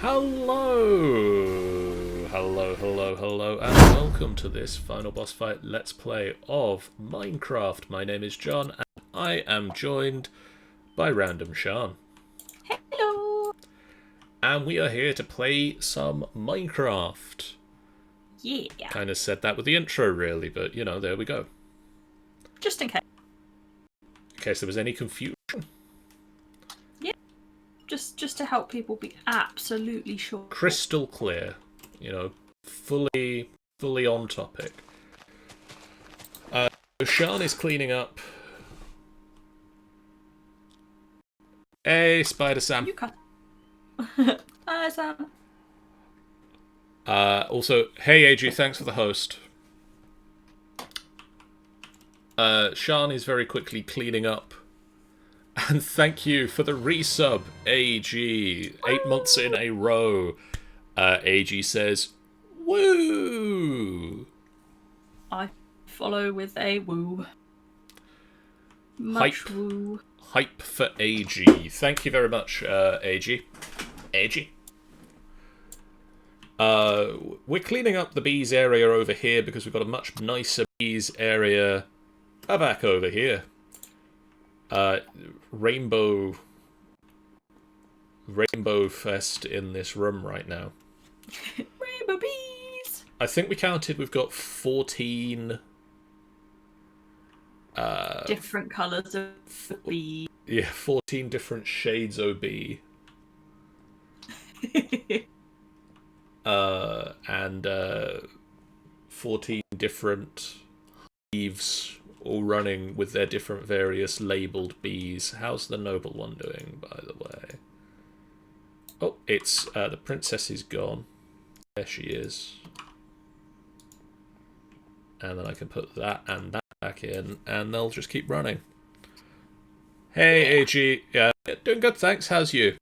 Hello, and welcome to this final boss fight Let's Play of Minecraft. My name is John, and I am joined by Random Sean. Hello! And we are here to play some Minecraft. Yeah. Kind of said that with the intro, really, but, you know, there we go. Just in case. In case there was any confusion. Yeah. Just to help people be absolutely sure. Crystal clear. You know, fully on topic. Sean is cleaning up. Hey, Spider Sam. You cut. Hi, Sam. Also, hey AG, thanks for the host. Sean is very quickly cleaning up. And thank you for the resub, AG. 8 months in a row. AG says, woo! I follow with a woo. Much Hype. woo. Hype for AG. Thank you very much, AG. AG. We're cleaning up the bees area over here because we've got a much nicer bees area back over here. Rainbow Fest in this room right now. Rainbow bees! I think we counted, we've got 14... different colours of bee. Yeah, 14 different shades OB. And 14 different hives all running with their different various labelled bees. How's the noble one doing, by the way? Oh, it's the princess is gone. There she is. And then I can put that and that back in, and they'll just keep running. Hey, AG. Yeah, doing good, thanks. How's you?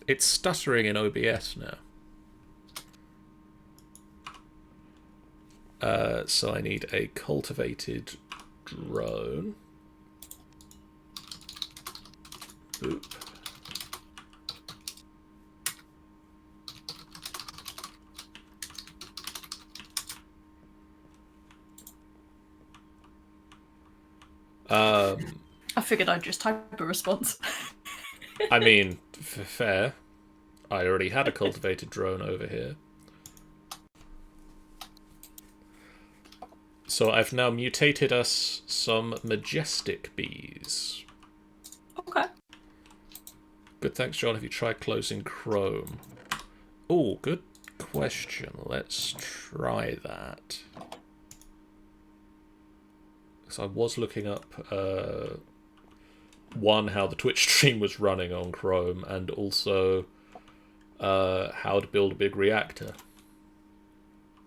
It's stuttering in OBS now. So I need a cultivated drone. Boop. I figured I'd just type a response. I mean, fair. I already had a cultivated drone over here. So I've now mutated us some majestic bees. Okay. Good, thanks, John. If you try closing Chrome. Oh, good question. Let's try that. Because I was looking up, one, how the Twitch stream was running on Chrome, and also how to build a big reactor.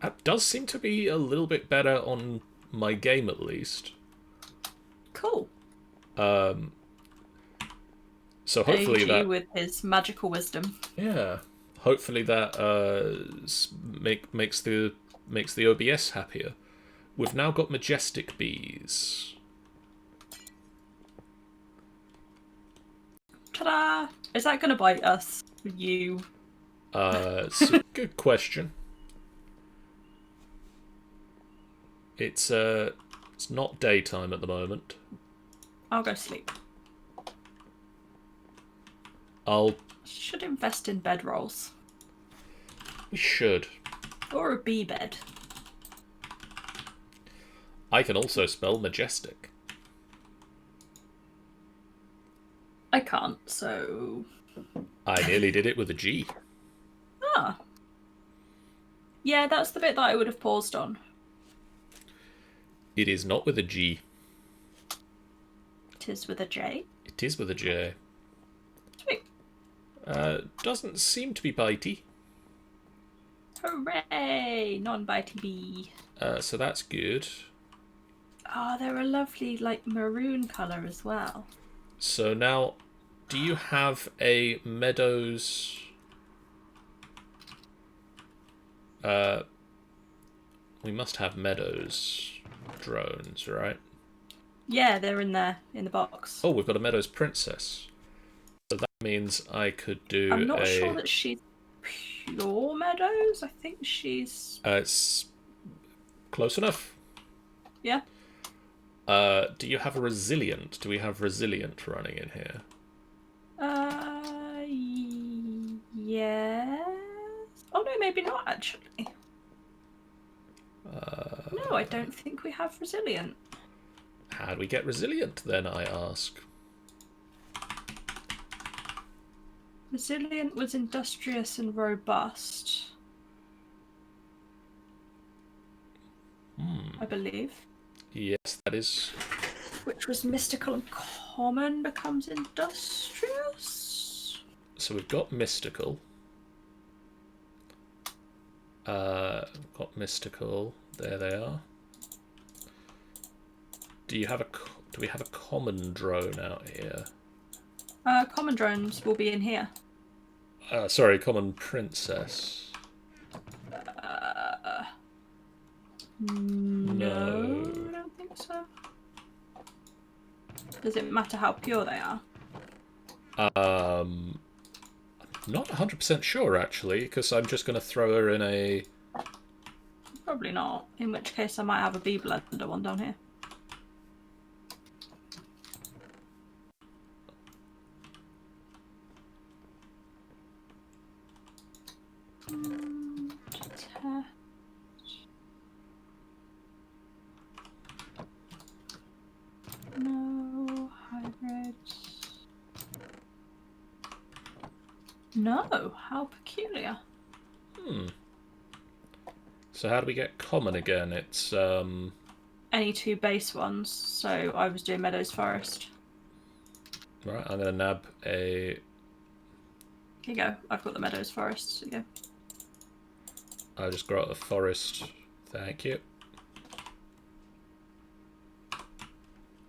That does seem to be a little bit better on my game, at least. Cool. So hopefully AG that... with his magical wisdom. Yeah. Hopefully that makes the OBS happier. We've now got majestic bees. Ta-da! Is that going to bite us? You? It's a good question. It's not daytime at the moment. I'll go sleep. Should invest in bedrolls. We should. Or a bee bed. I can also spell majestic. I can't, so... I nearly did it with a G. Ah. Yeah, that's the bit that I would have paused on. It is not with a G. It is with a J. It is with a J. Sweet. Doesn't seem to be bitey. Hooray! Non-bitey bee. So that's good. Oh, they're a lovely, like, maroon colour as well. So now, do you have a Meadows... we must have Meadows drones, right? Yeah, they're in there, in the box. Oh, we've got a Meadows Princess. So that means I could do I'm not sure that she's pure meadows. I think she's... it's close enough. Yeah. Do you have a resilient? Do we have resilient running in here? Yes. Oh no, maybe not actually. No, I don't think we have resilient. How do we get resilient then, I ask? Resilient was industrious and robust. I believe. Yes, that is. Which was mystical and common becomes industrious. So we've got mystical. Got mystical. There they are. Do we have a common drone out here? Common drones will be in here. Sorry, common princess. No, I don't think so. Does it matter how pure they are? Not 100% sure actually, because I'm just going to throw her in a. Probably not. In which case, I might have a bee blender one down here. No hybrids. No, how peculiar. So how do we get common again? It's Any two base ones. So I was doing Meadows Forest. right. I'm gonna nab a. Here you go. I've got the Meadows Forest. Here you go. I just got a forest. Thank you.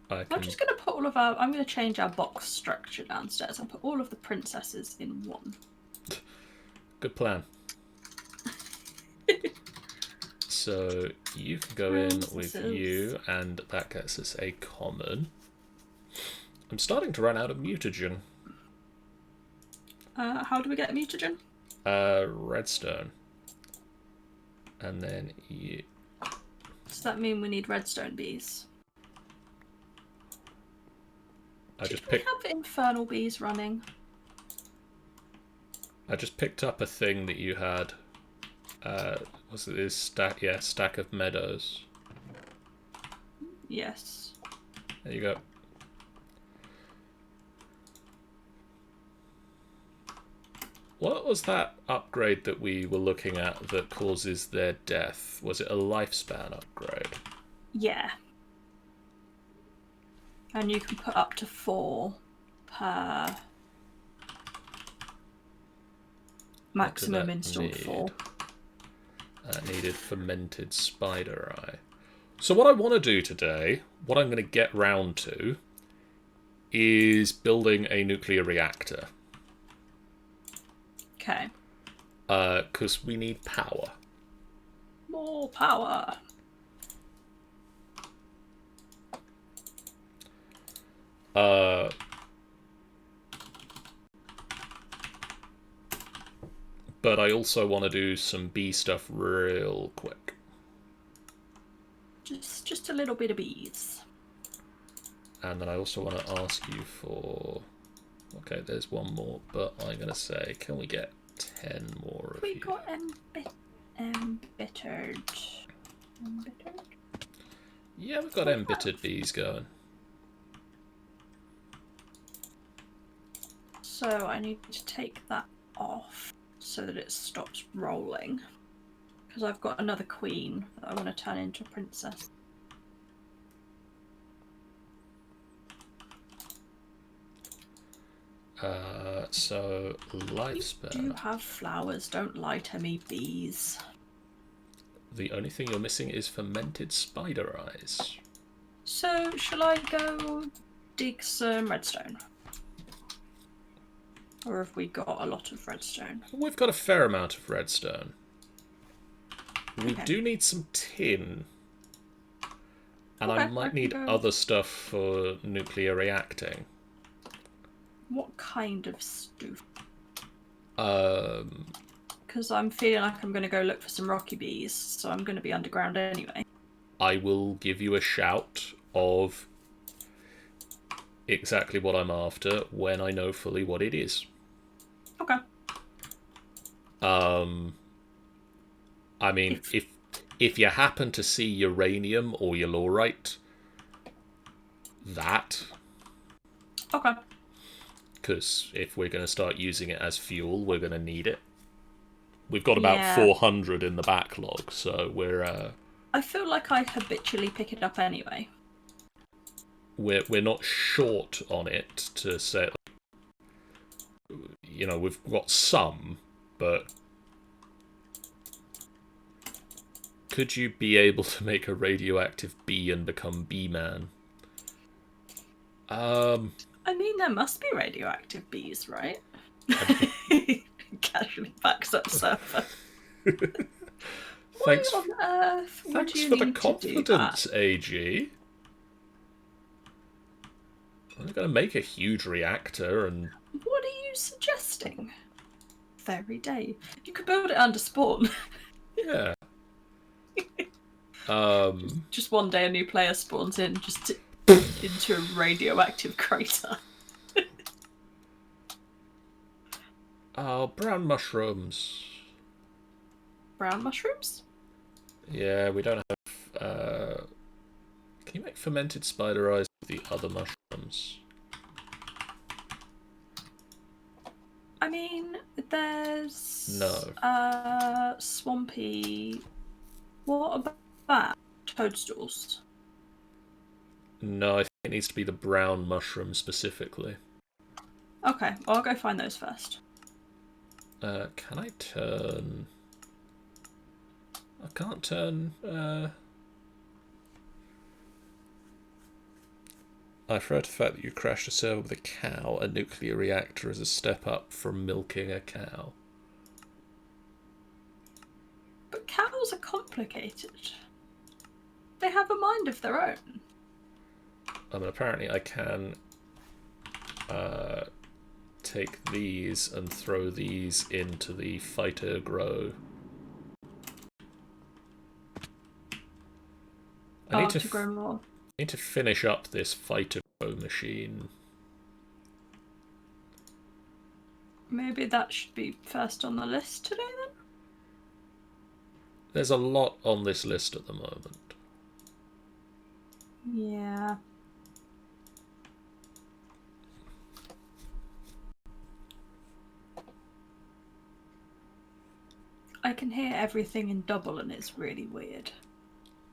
I'm just going to put all of our... I'm going to change our box structure downstairs and put all of the princesses in one. Good plan. So you can go in with you, and that gets us a common. I'm starting to run out of mutagen. How do we get mutagen? Redstone. And then you... Does that mean we need redstone bees? We have infernal bees running? I just picked up a thing that you had. Was it this stack? Yeah, stack of meadows. Yes. There you go. What was that upgrade that we were looking at that causes their death? Was it a lifespan upgrade? Yeah. And you can put up to 4 per maximum installed 4. Needed fermented spider eye. So what I want to do today, what I'm going to get round to, is building a nuclear reactor. Okay. Because we need power. More power. But I also want to do some bee stuff real quick. Just a little bit of bees. And then I also want to ask you for... Okay, there's one more, but I'm going to say, can we get 10 more of you? We got embittered. Yeah, we've got embittered bees going. So I need to take that off so that it stops rolling. Because I've got another queen that I want to turn into a princess. So lifespan. You do have flowers, don't lie to me, bees. The only thing you're missing is fermented spider eyes. So shall I go dig some redstone? Or have we got a lot of redstone? We've got a fair amount of redstone. We do need some tin. And I might need other stuff for nuclear reacting. What kind of stoof? Um, Because I'm feeling like I'm going to go look for some rocky bees, so I'm going to be underground anyway. I will give you a shout of exactly what I'm after when I know fully what it is. Okay. I mean, if you happen to see uranium or yellorite, that. Okay. Because if we're going to start using it as fuel, we're going to need it. We've got about Yeah. 400 in the backlog, so we're I feel like I habitually pick it up anyway. we're not short on it to say. You know, we've got some, but could you be able to make a radioactive bee and become Bee-Man? I mean, there must be radioactive bees, right? Casually backs up surfer. Why Thanks, on earth would thanks you for the need to do that? confidence, AG. I'm going to make a huge reactor and... What are you suggesting? Very day. You could build it under spawn. Yeah. Just one day a new player spawns in just into a radioactive crater. Oh, brown mushrooms. Brown mushrooms? Yeah, we don't have... Can you make fermented spider eyes with the other mushrooms? I mean, there's... No. Swampy... What about toadstools? No, I think it needs to be the brown mushroom specifically. Okay, well, I'll go find those first. Can I turn... I can't turn... I refer to the fact that you crashed a server with a cow. A nuclear reactor is a step up from milking a cow. But cows are complicated. They have a mind of their own. I mean, apparently I can take these and throw these into the fighter grow. I need to grow more. need to finish up this fighter grow machine. Maybe that should be first on the list today then? There's a lot on this list at the moment. Yeah. I can hear everything in double and it's really weird.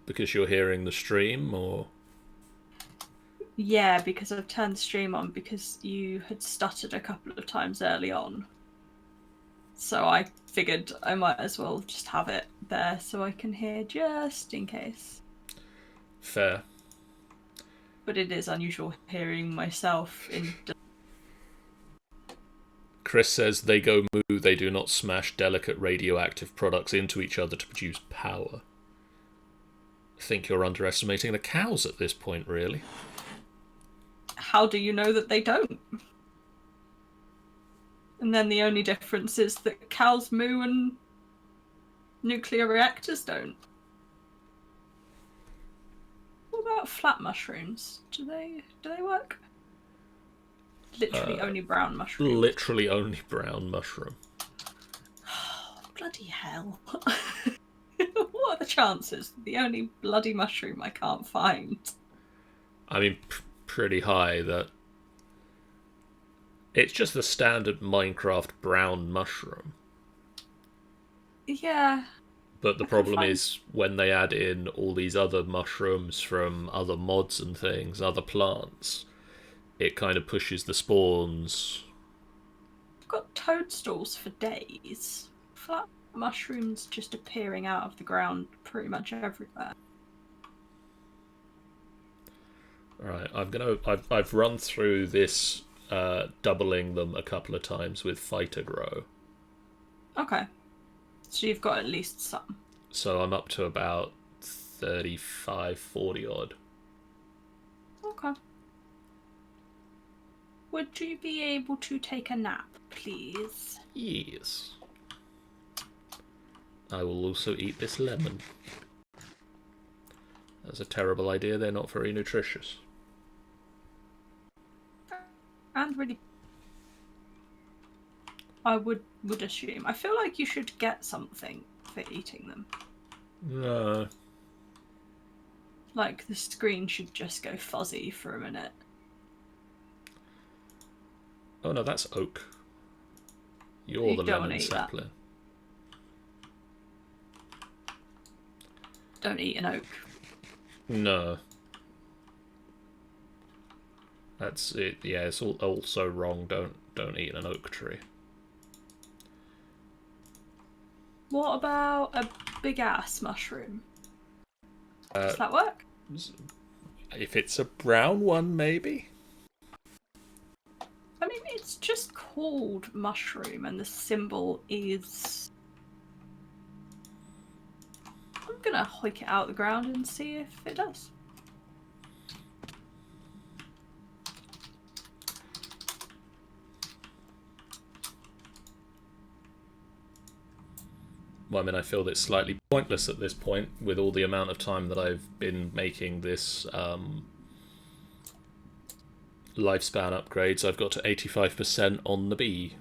Because you're hearing the stream, or... Yeah, because I've turned the stream on because you had stuttered a couple of times early on. So I figured I might as well just have it there so I can hear just in case. Fair. But it is unusual hearing myself in... Chris says they go moo, they do not smash delicate radioactive products into each other to produce power. I think you're underestimating the cows at this point, really. How do you know that they don't? And then the only difference is that cows moo and nuclear reactors don't. What about flat mushrooms? Do they work? Literally only brown mushrooms. Literally only brown mushroom. Bloody hell. What are the chances? The only bloody mushroom I can't find. I mean, pretty high. That it's just the standard Minecraft brown mushroom. Yeah. But the problem is when they add in all these other mushrooms from other mods and things, other plants, it kind of pushes the spawns. I've got toadstools for days. Flat mushrooms just appearing out of the ground pretty much everywhere. Right, I've run through this, doubling them a couple of times with fighter grow. Okay. So you've got at least some. So I'm up to about 35, 40 odd. Okay. would you be able to take a nap, please? Yes. I will also eat this lemon. That's a terrible idea. They're not very nutritious. And really, I would assume. I feel like you should get something for eating them. No. Like, the screen should just go fuzzy for a minute. Oh no, that's oak. You're the lemon sapling. Don't eat an oak. No. That's it. Yeah, it's also wrong. Don't eat an oak tree. What about a big ass mushroom? Does that work? If it's a brown one, maybe. I mean, it's just called mushroom, and the symbol is. I'm gonna hoik it out the ground and see if it does. Well, I mean, I feel it's slightly pointless at this point with all the amount of time that I've been making this lifespan upgrades. I've got to 85% on the bee.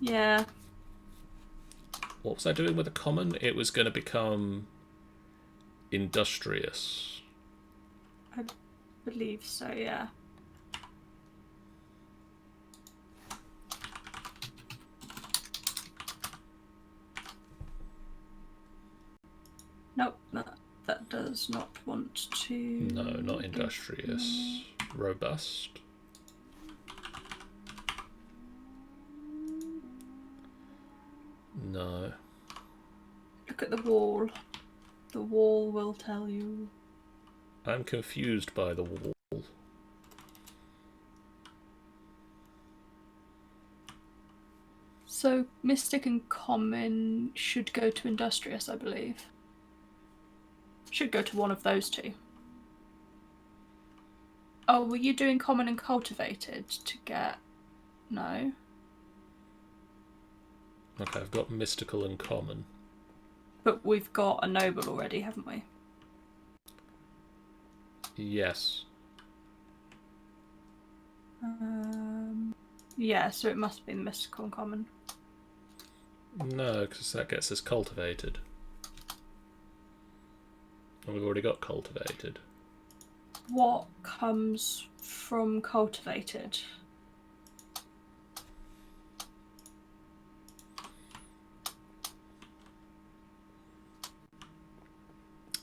Yeah. What was I doing with the common? It was going to become industrious. I believe so, yeah. Nope, that does not want to... No, not industrious. Robust. No. Look at the wall. The wall will tell you. I'm confused by the wall. So, Mystic and Common should go to Industrious, I believe. Should go to one of those two. Oh, were you doing Common and Cultivated to get... No. Okay, I've got mystical and common. But we've got a Noble already, haven't we? Yes. Yeah, so it must be the Mystical and Common. No, because that gets us cultivated. And we've already got cultivated. What comes from Cultivated?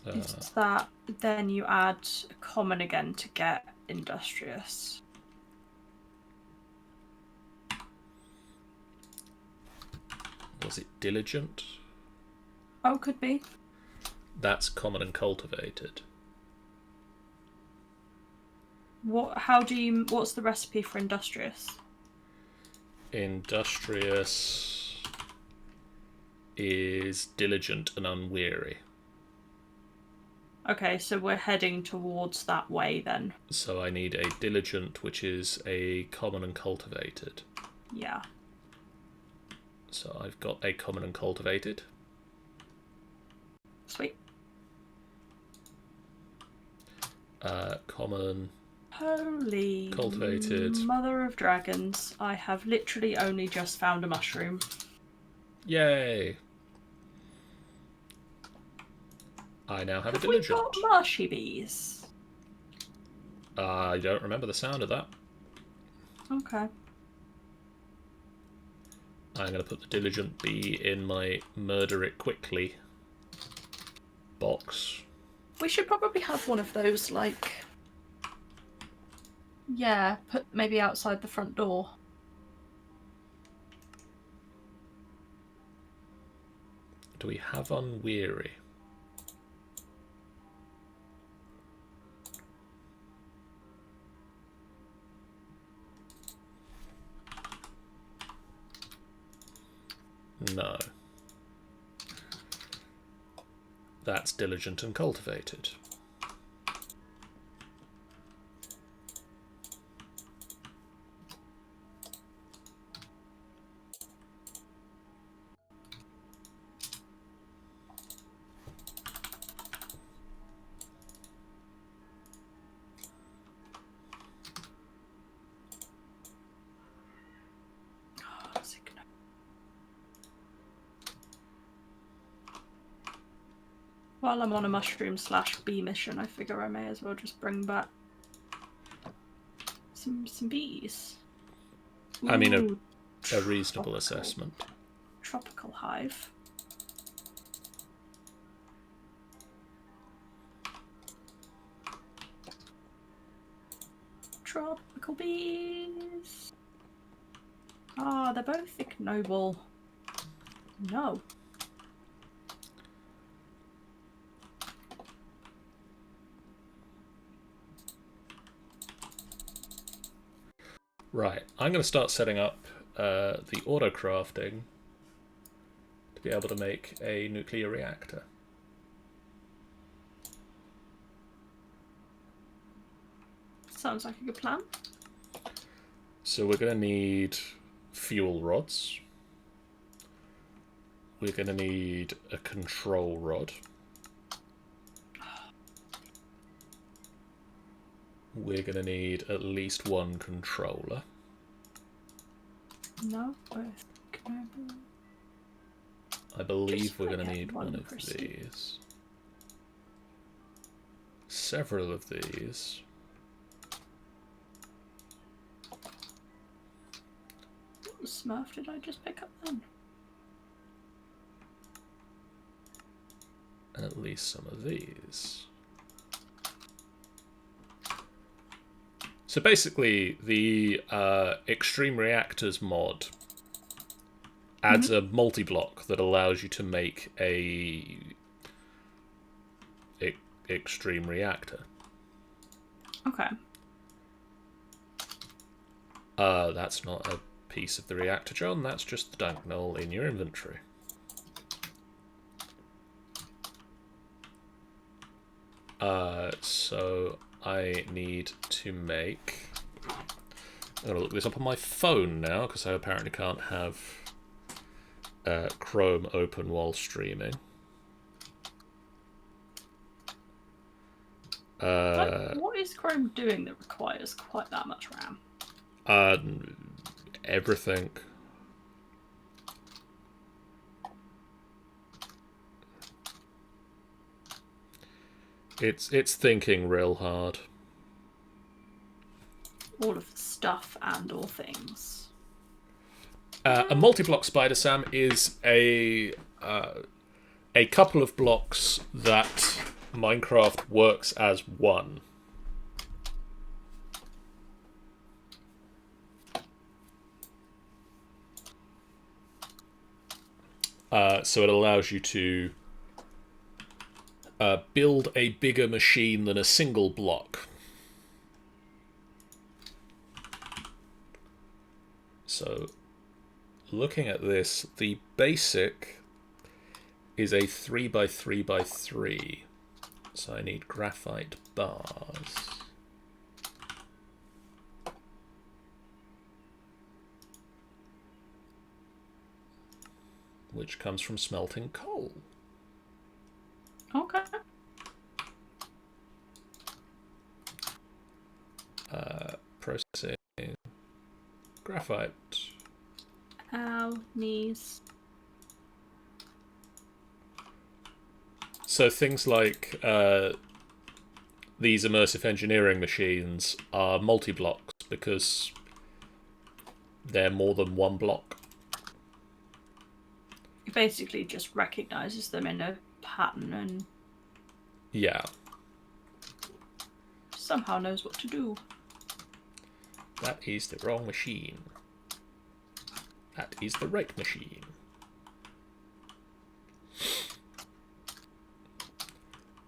Is that then you add Common again to get Industrious? Was it diligent? Oh, could be. That's common and cultivated. What's the recipe for Industrious? Industrious is diligent and unweary. Okay, so we're heading towards that way then. So I need a diligent, which is a common and cultivated. Yeah. So I've got a common and cultivated. Sweet. Common. Holy cultivated. Mother of Dragons. I have literally only just found a mushroom. Yay! I now have a diligent. We got marshy bees. I don't remember the sound of that. Okay. I'm going to put the diligent bee in my murder it quickly box. We should probably have one of those, like... Yeah, put maybe outside the front door. Do we have unweary? No. That's diligent and cultivated. While I'm on a mushroom/bee mission, I figure I may as well just bring back some bees. Ooh, I mean, a reasonable assessment. Tropical hive. Tropical bees. Ah, they're both ignoble. No. Right, I'm going to start setting up the auto crafting to be able to make a nuclear reactor. Sounds like a good plan. So we're going to need fuel rods. We're going to need a control rod. We're going to need at least one controller. No, I believe we're going to need one of these. Several of these. What Smurf did I just pick up then? And at least some of these. So basically, the Extreme Reactors mod adds a multi-block that allows you to make a Extreme Reactor. Okay. That's not a piece of the reactor, John. That's just the dunk knoll in your inventory. So I need to make... I'm going to look this up on my phone now, because I apparently can't have Chrome open while streaming. What is Chrome doing that requires quite that much RAM? Everything. It's thinking real hard. All of the stuff and all things. A multi-block spider, Sam, is a couple of blocks that Minecraft works as one. So it allows you to build a bigger machine than a single block. So, looking at this, the basic is a 3x3x3. So I need graphite bars. Which comes from smelting coal. Okay. Processing graphite. Ow, knees. So things like these immersive engineering machines are multi-blocks because they're more than one block. It basically just recognises them in a pattern and Yeah. somehow knows what to do. That is the wrong machine. That is the right machine.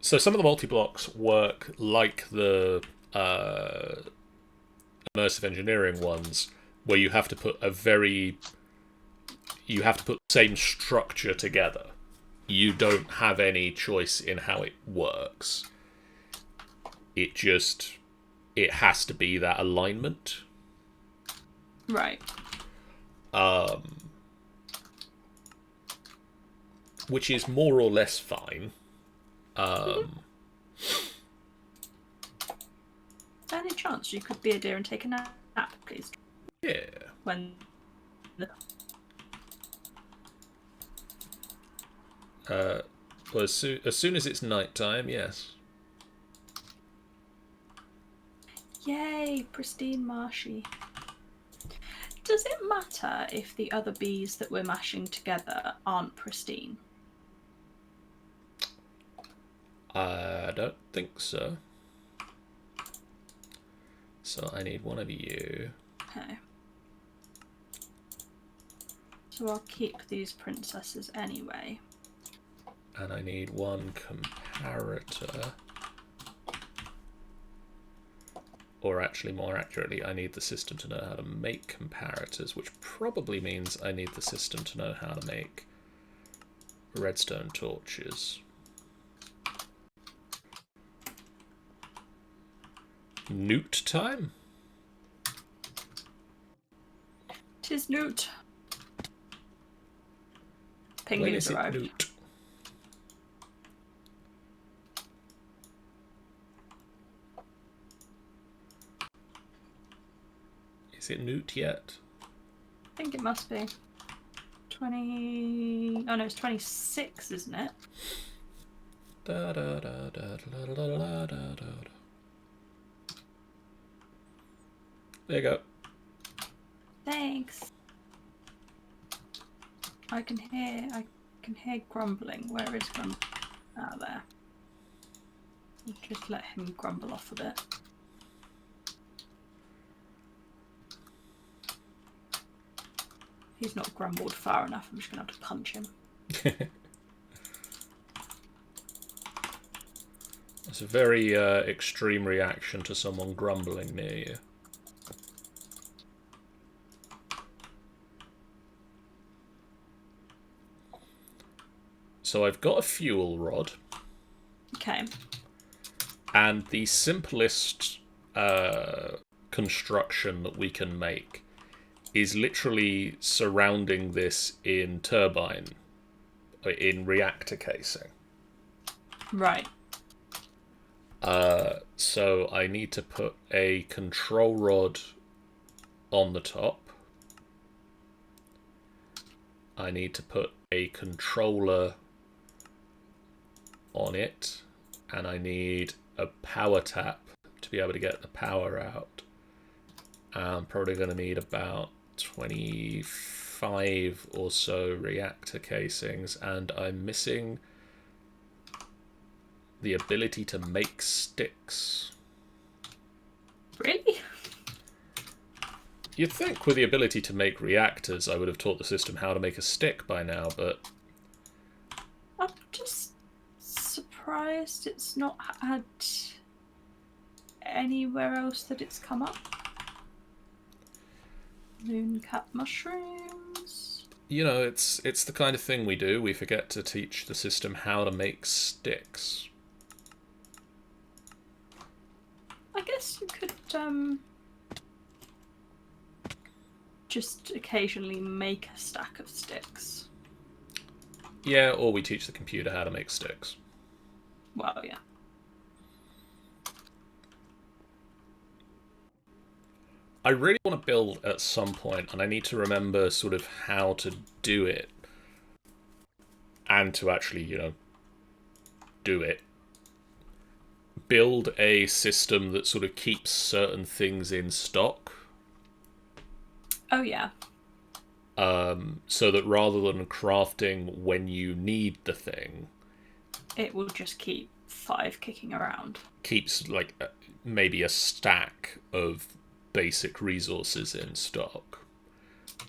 So some of the multi-blocks work like the immersive engineering ones, where you have to put the same structure together. You don't have any choice in how it works. It has to be that alignment. Right. Which is more or less fine. Any chance you could be a deer and take a nap, please? Yeah. When the... Well, as soon as it's nighttime, yes. Yay, pristine marshy. Does it matter if the other bees that we're mashing together aren't pristine? I don't think so. So I need one of you. Okay. So I'll keep these princesses anyway. And I need one comparator. Or actually, more accurately, I need the system to know how to make comparators, which probably means I need the system to know how to make redstone torches. Newt time? 'Tis Newt. Ping When news is it arrived. Newt? Is it Newt yet? I think it must be. 20... Oh no, it's 26, isn't it? Da, da, da, da, da, da, da, da, da. There you go. Thanks. I can hear grumbling. Where is grumbling? Ah, there. Just let him grumble off a bit. He's not grumbled far enough. I'm just gonna have to punch him. It's a very extreme reaction to someone grumbling near you. So I've got a fuel rod. Okay. And the simplest construction that we can make is literally surrounding this in turbine, in reactor casing. Right. So I need to put a control rod on the top. I need to put a controller on it, and I need a power tap to be able to get the power out. I'm probably going to need about 25 or so reactor casings, and I'm missing the ability to make sticks. Really? You'd think with the ability to make reactors, I would have taught the system how to make a stick by now, but... I'm just surprised it's not had anywhere else that it's come up. Mooncat mushrooms. You know, it's the kind of thing we do. We forget to teach the system how to make sticks. I guess you could just occasionally make a stack of sticks. Yeah, or we teach the computer how to make sticks. Well, yeah. I really want to build at some point, and I need to remember sort of how to do it. And to actually, you know, do it. Build a system that sort of keeps certain things in stock. Oh, yeah. So that rather than crafting when you need the thing, it will just keep 5 kicking around. Keeps, like, maybe a stack of basic resources in stock.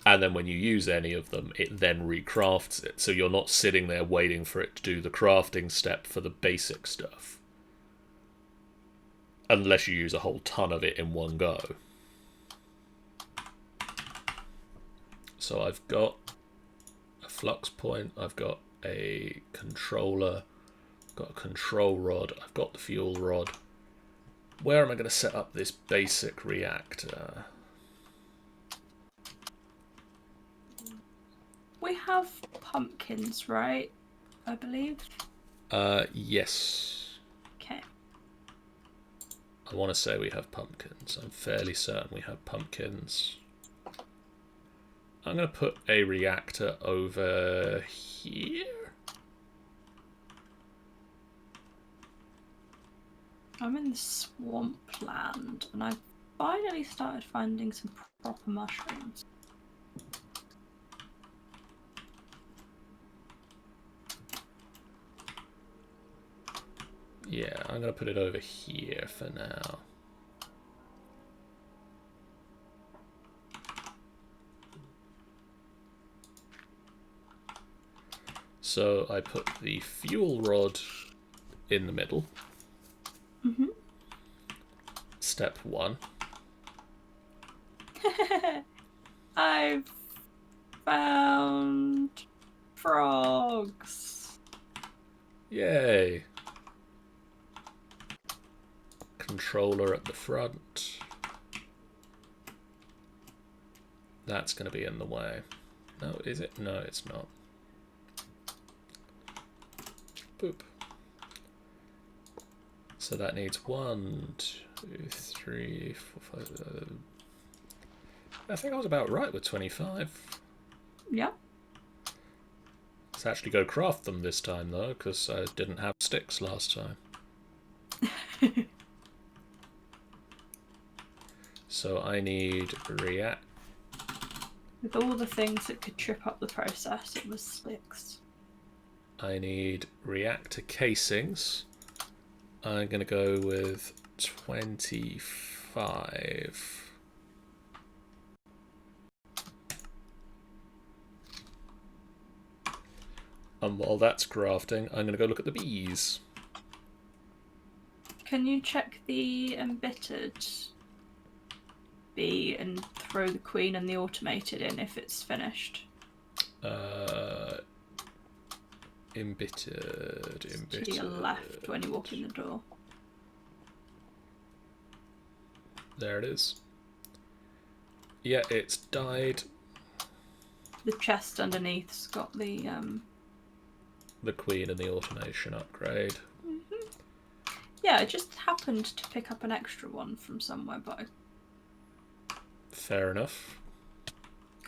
And then when you use any of them, it then recrafts it. So you're not sitting there waiting for it to do the crafting step for the basic stuff. Unless you use a whole ton of it in one go. So I've got a flux point, I've got a controller, I've got a control rod, I've got the fuel rod. Where am I going to set up this basic reactor? We have pumpkins, right? I believe. Yes. Okay. I want to say we have pumpkins. I'm fairly certain we have pumpkins. I'm going to put a reactor over here. I'm in the swampland, and I've finally started finding some proper mushrooms. Yeah, I'm going to put it over here for now. So I put the fuel rod in the middle. Mm-hmm. Step 1. I've found frogs. Yay. Controller at the front. That's going to be in the way. No, is it? No, it's not. Boop. So that needs 1, 2, 3, 4, 5. I think I was about right with 25. Yeah. Let's actually go craft them this time though, because I didn't have sticks last time. So I need react. With all the things that could trip up the process, it was sticks. I need reactor casings. I'm going to go with 25. And while that's crafting, I'm going to go look at the bees. Can you check the embittered bee and throw the queen and the automated in if it's finished? Embittered. To your left when you walk in the door. There it is. Yeah, it's died. The chest underneath's got the queen and the automation upgrade. Mm-hmm. Yeah, I just happened to pick up an extra one from somewhere, but I Fair enough.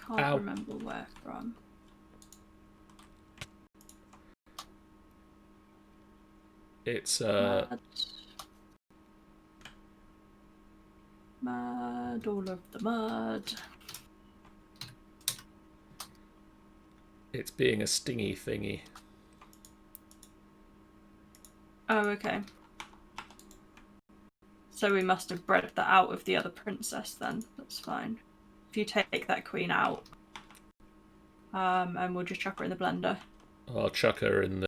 can't remember where from. It's mud, all of the mud. It's being a stingy thingy. Oh, okay. So we must have bred that out of the other princess then. That's fine. If you take that queen out, and we'll just chuck her in the blender. I'll chuck her in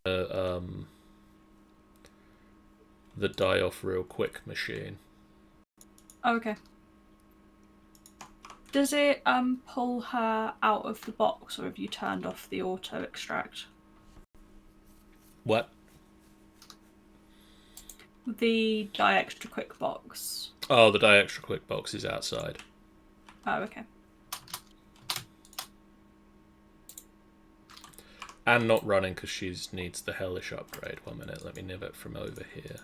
the die off real quick machine. Oh, okay. Does it pull her out of the box, or have you turned off the auto extract? What? The die extra quick box. Oh, the die extra quick box is outside. Oh, okay. And not running because she needs the hellish upgrade. 1 minute, let me nib it from over here.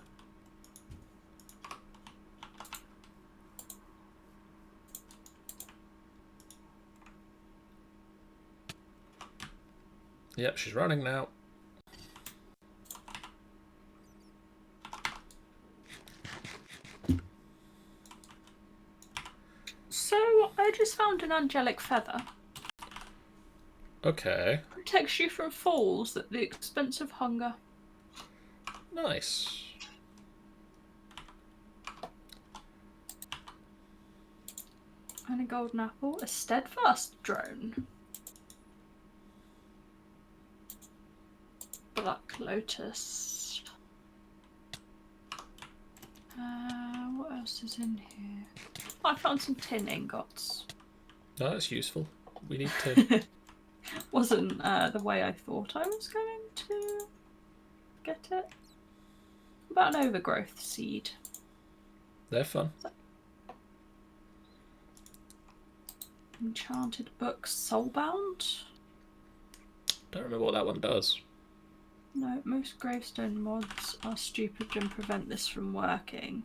Yep, she's running now. So, I just found an Angelic Feather. Okay. Protects you from falls at the expense of hunger. Nice. And a golden apple. A steadfast drone. Black lotus. What else is in here? Oh, I found some tin ingots. No, that's useful. We need to... Wasn't the way I thought I was going to get it. About an overgrowth seed. They're fun. Enchanted book, soulbound. Don't remember what that one does. No, most gravestone mods are stupid and prevent this from working.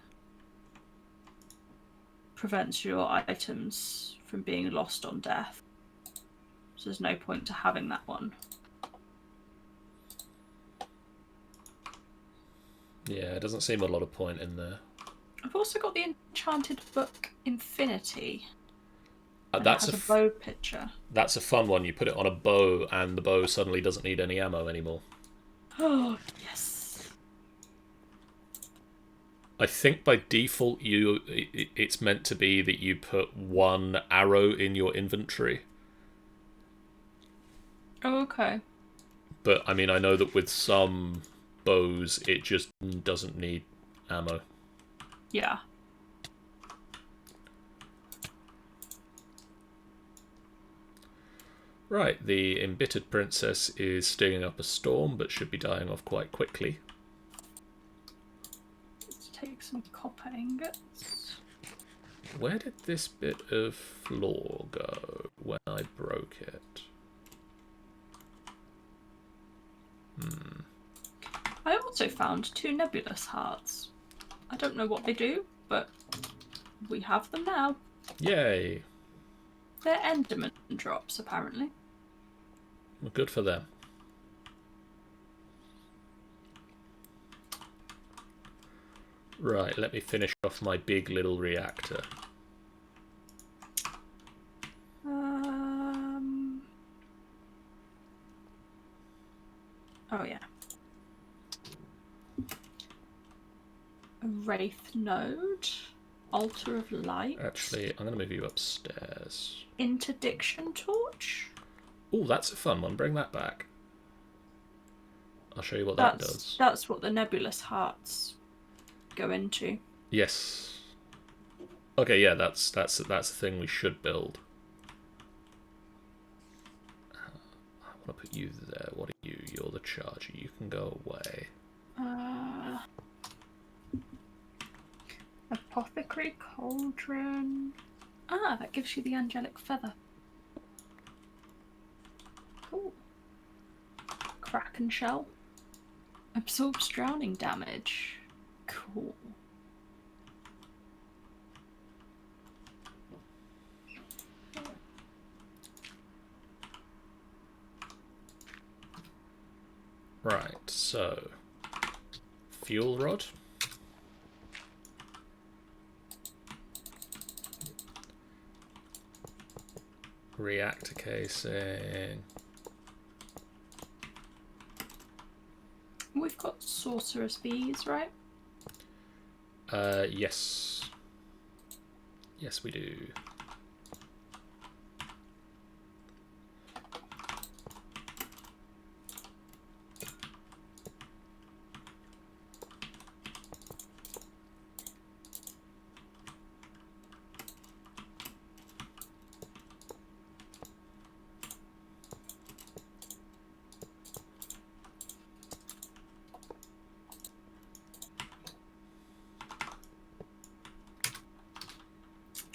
Prevents your items from being lost on death. So there's no point to having that one. Yeah, it doesn't seem a lot of point in there. I've also got the enchanted book Infinity. And That's it has a bow picture. That's a fun one. You put it on a bow, and the bow suddenly doesn't need any ammo anymore. Oh, yes. I think by default, it's meant to be that you put one arrow in your inventory. Oh, okay. But, I mean, I know that with some bows, it just doesn't need ammo. Yeah. Right, the embittered princess is stinging up a storm, but should be dying off quite quickly. Let's take some copper ingots. Where did this bit of floor go when I broke it? I also found 2 nebulous hearts. I don't know what they do, but we have them now. Yay! They're Enderman drops, apparently. Well, good for them. Right, let me finish off my big little reactor. Oh, yeah. A Wraith node. Altar of Light. Actually, I'm going to move you upstairs. Interdiction torch. Oh, that's a fun one. Bring that back. I'll show you what that does. That's what the nebulous hearts go into. Yes. Okay, yeah, that's the thing we should build. I want to put you there. What are you? You're the charger. You can go away. Apothecary cauldron. Ah, that gives you the Angelic Feather. Cool. Kraken shell. Absorbs drowning damage. Cool. Right, so fuel rod. Reactor casing. We've got sorcerer's bees, right? Yes. Yes, we do.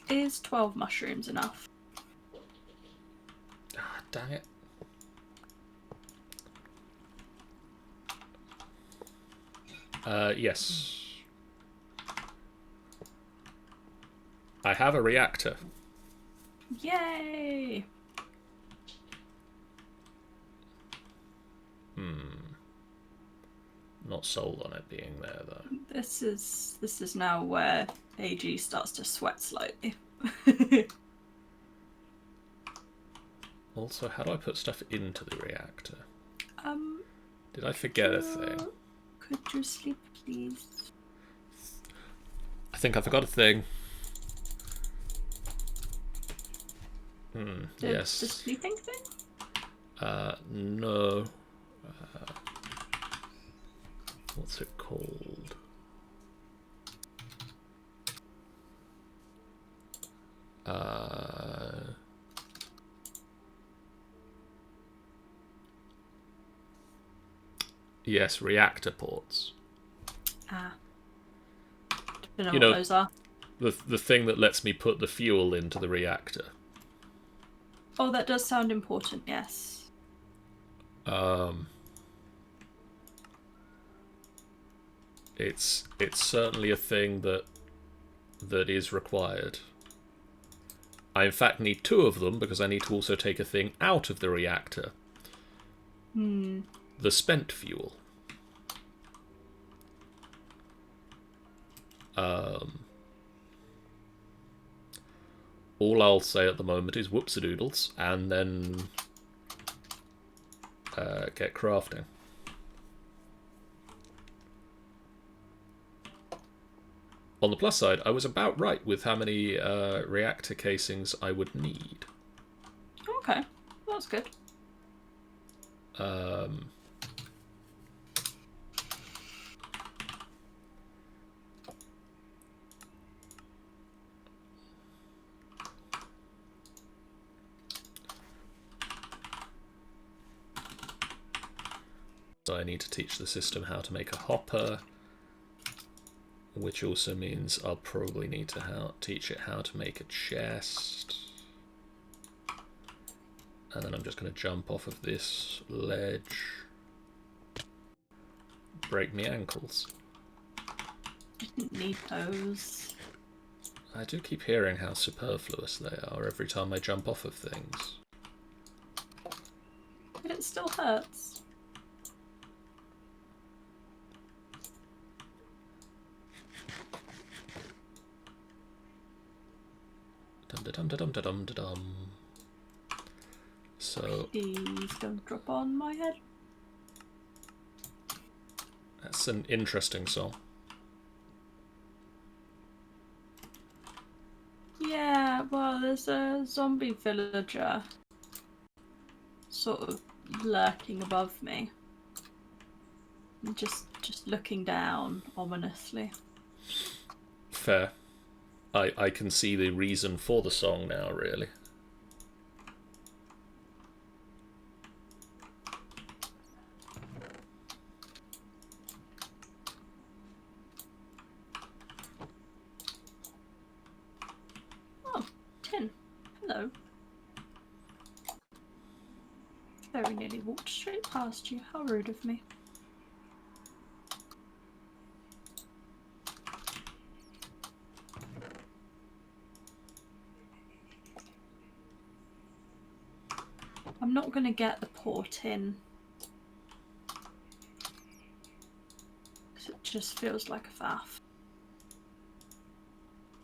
Is 12 mushrooms enough? Ah, dang it. Yes. I have a reactor. Yay! Not sold on it being there though. This is now where AG starts to sweat slightly. Also, how do I put stuff into the reactor? Did I forget a thing? Could you sleep, please? I think I forgot a thing. Yes. The sleeping thing? No. What's it called? Yes, reactor ports. Don't know what those are. The thing that lets me put the fuel into the reactor. Oh, that does sound important, yes. It's certainly a thing that is required. I in fact need 2 of them because I need to also take a thing out of the reactor. The spent fuel. All I'll say at the moment is whoops-a-doodles, and then get crafting. On the plus side, I was about right with how many reactor casings I would need. Okay, that's good. So I need to teach the system how to make a hopper, which also means I'll probably need to teach it how to make a chest. And then I'm just going to jump off of this ledge. Break me ankles. Didn't need those. I do keep hearing how superfluous they are every time I jump off of things. But it still hurts. Dum-da-dum-da-dum-da-dum-da-dum. So Please don't drop on my head. that's an interesting song. Yeah, well, there's a zombie villager sort of lurking above me. And just looking down ominously. Fair. I can see the reason for the song now, really. Oh, tin. Hello. Very nearly walked straight past you. How rude of me. I'm not going to get the port in. Because it just feels like a faff.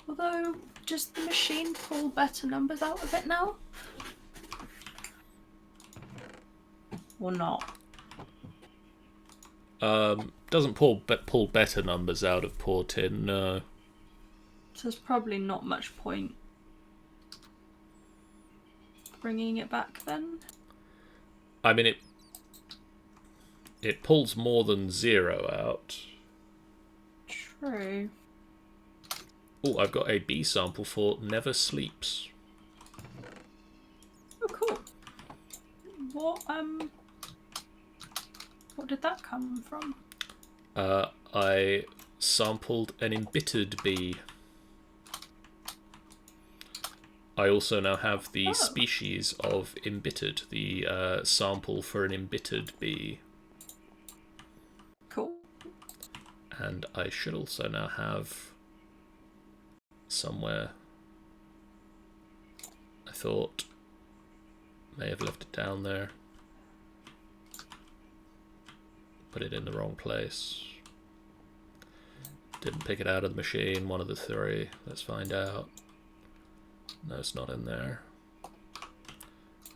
Although, does the machine pull better numbers out of it now? Or not? Doesn't pull better numbers out of poor tin, no. So there's probably not much point bringing it back then. I mean, it pulls more than 0 out. True. Oh, I've got a B sample for Never Sleeps. Oh, cool. What did that come from? I sampled an embittered bee. I also now have the species of embittered, the sample for an embittered bee. Cool. And I should also now have somewhere, I thought, may have left it down there. Put it in the wrong place. Didn't pick it out of the machine, one of the 3. Let's find out. No, it's not in there.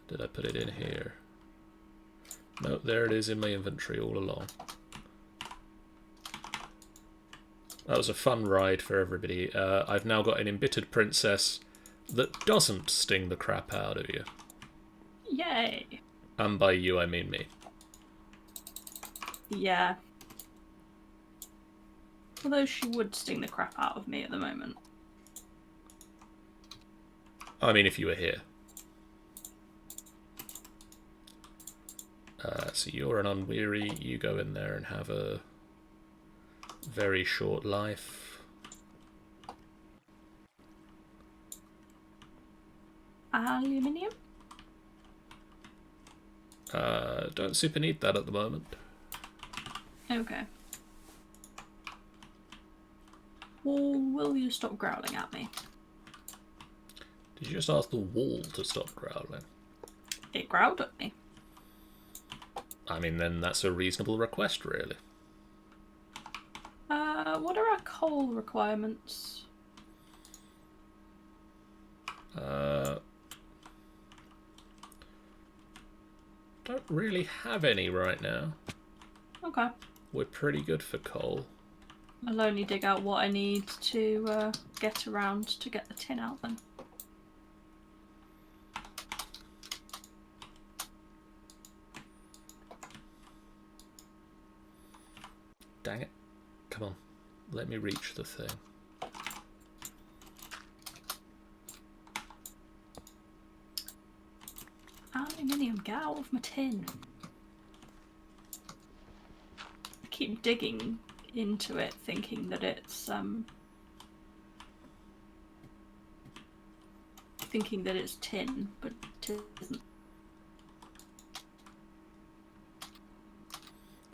Did I put it in here? No, there it is in my inventory all along. That was a fun ride for everybody. I've now got an embittered princess that doesn't sting the crap out of you. Yay! And by you, I mean me. Yeah. Although she would sting the crap out of me at the moment. I mean, if you were here. So you're an unweary. You go in there and have a very short life. Aluminium? Don't super need that at the moment. Okay. Well, will you stop growling at me? Did you just ask the wall to stop growling? It growled at me. I mean, then that's a reasonable request, really. What are our coal requirements? Don't really have any right now. Okay. We're pretty good for coal. I'll only dig out what I need to get around to get the tin out then. Dang it. Come on. Let me reach the thing. Aluminium, get out of my tin. I keep digging into it thinking that it's tin, but it isn't.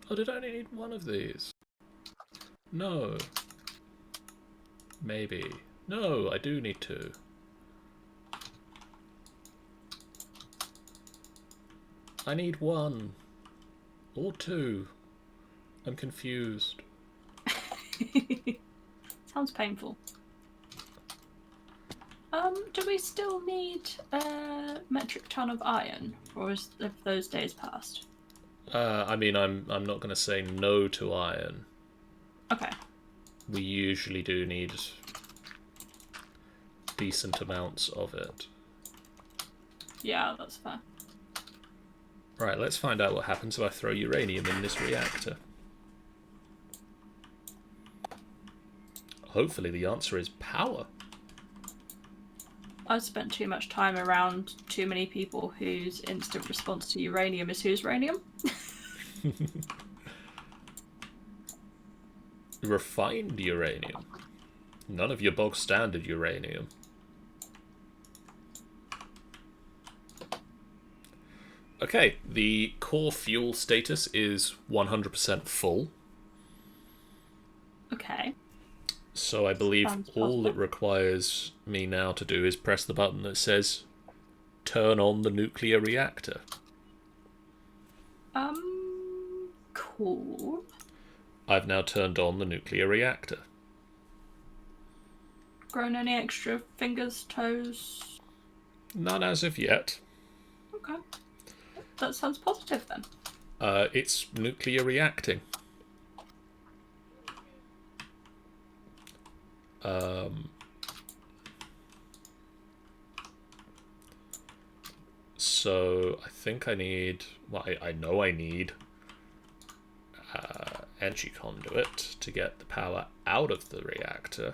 Oh, did I only need one of these? No. Maybe. No, I do need two. I need one. Or two. I'm confused. Sounds painful. Do we still need a metric ton of iron, or have those days passed? I mean, I'm not going to say no to iron. Okay. We usually do need decent amounts of it. Yeah, that's fair. Right, let's find out what happens if I throw uranium in this reactor. Hopefully the answer is power. I've spent too much time around too many people whose instant response to uranium is whose uranium? Refined uranium. None of your bog standard uranium. Okay, the core fuel status is 100% full. Okay. So I believe Sounds all it positive. requires me now to do is press the button that says turn on the nuclear reactor. Cool. I've now turned on the nuclear reactor. Grown any extra fingers, toes? None as of yet. Okay. That sounds positive then. It's nuclear reacting. So I think I need, well, I know I need energy conduit to get the power out of the reactor.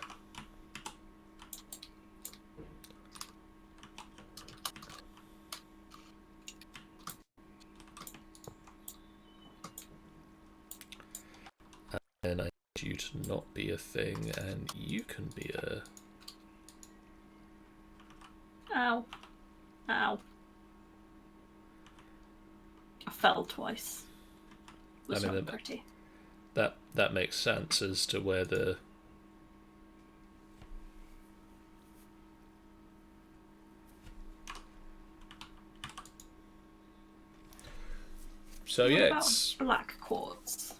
And I need you to not be a thing, and you can be a... Ow. Ow. I fell twice. It was not pretty. That makes sense as to where the... So what yeah, about it's black quartz?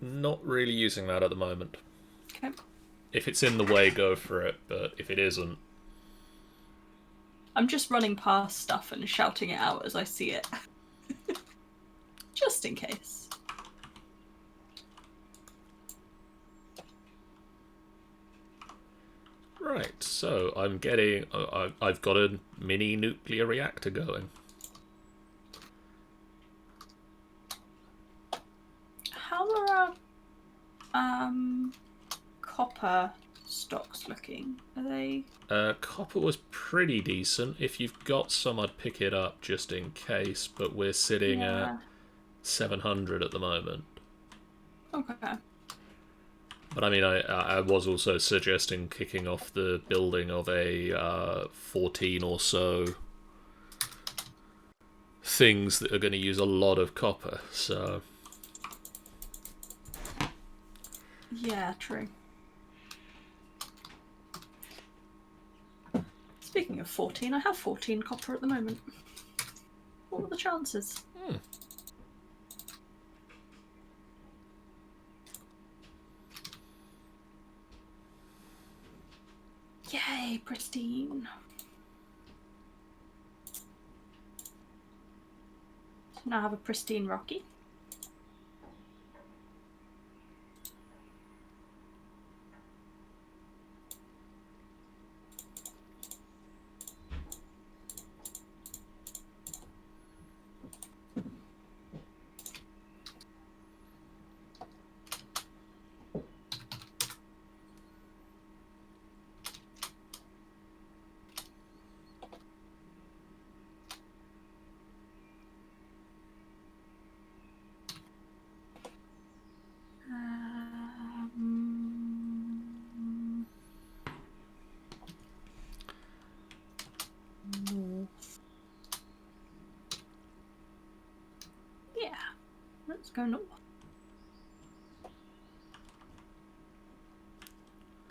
not really using that at the moment. Okay. If it's in the way, go for it, but if it isn't... I'm just running past stuff and shouting it out as I see it. Just in case. Right, so I'm getting... I've got a mini nuclear reactor going. How are our copper stocks looking? Are they... Copper was pretty decent. If you've got some, I'd pick it up just in case, but we're sitting at 700 at the moment. Okay. But I mean, I was also suggesting kicking off the building of a 14 or so things that are going to use a lot of copper, so... Yeah, true. Speaking of 14, I have 14 copper at the moment. What are the chances? Yay, pristine. So now I have a pristine Rocky. North. Yeah, let's go north.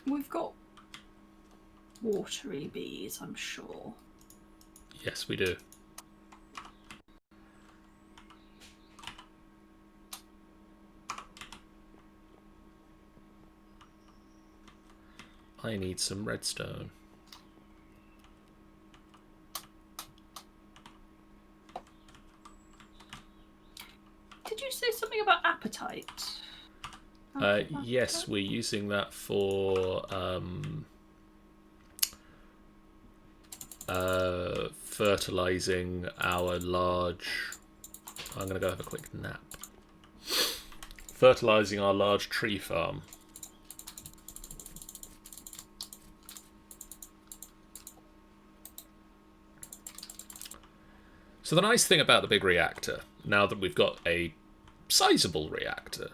We've got watery bees, I'm sure. Yes, we do. I need some redstone. Did you say something about appetite? Yes, we're using that for fertilizing our large... I'm going to go have a quick nap. Fertilizing our large tree farm. So the nice thing about the big reactor, now that we've got a sizable reactor,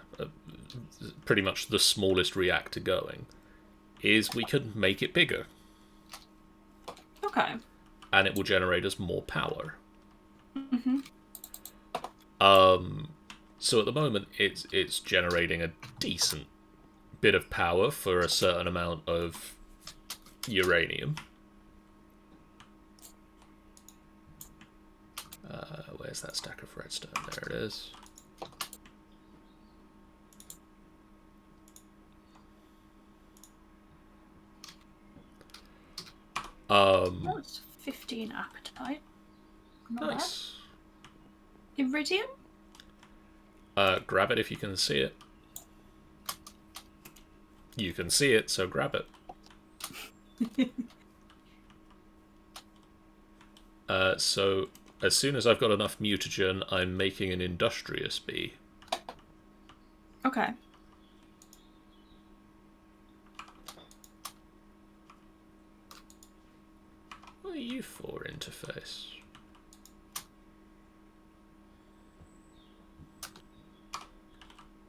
pretty much the smallest reactor going, is we can make it bigger. Okay. And it will generate us more power. Mm-hmm. So at the moment, it's generating a decent bit of power for a certain amount of uranium. Where's that stack of redstone? There it is. That's 15 appetite. Not Nice. Bad. Iridium? Grab it if you can see it. You can see it, so grab it. So, as soon as I've got enough mutagen, I'm making an industrious bee. Okay. What are you for, interface?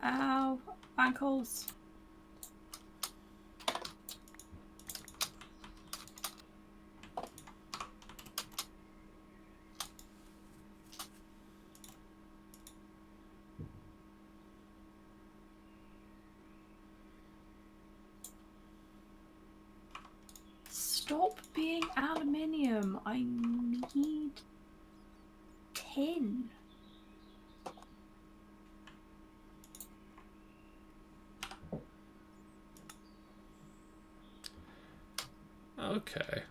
Ow. Ankles. Stop being aluminium. I need tin. Okay.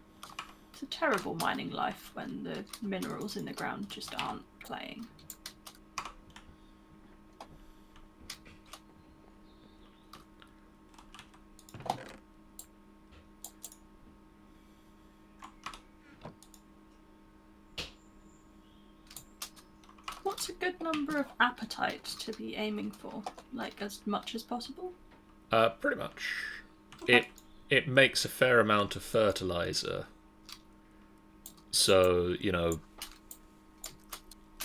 It's a terrible mining life when the minerals in the ground just aren't playing. What's a good number of appetite to be aiming for? Like as much as possible? Pretty much. Okay. It makes a fair amount of fertilizer. So, you know,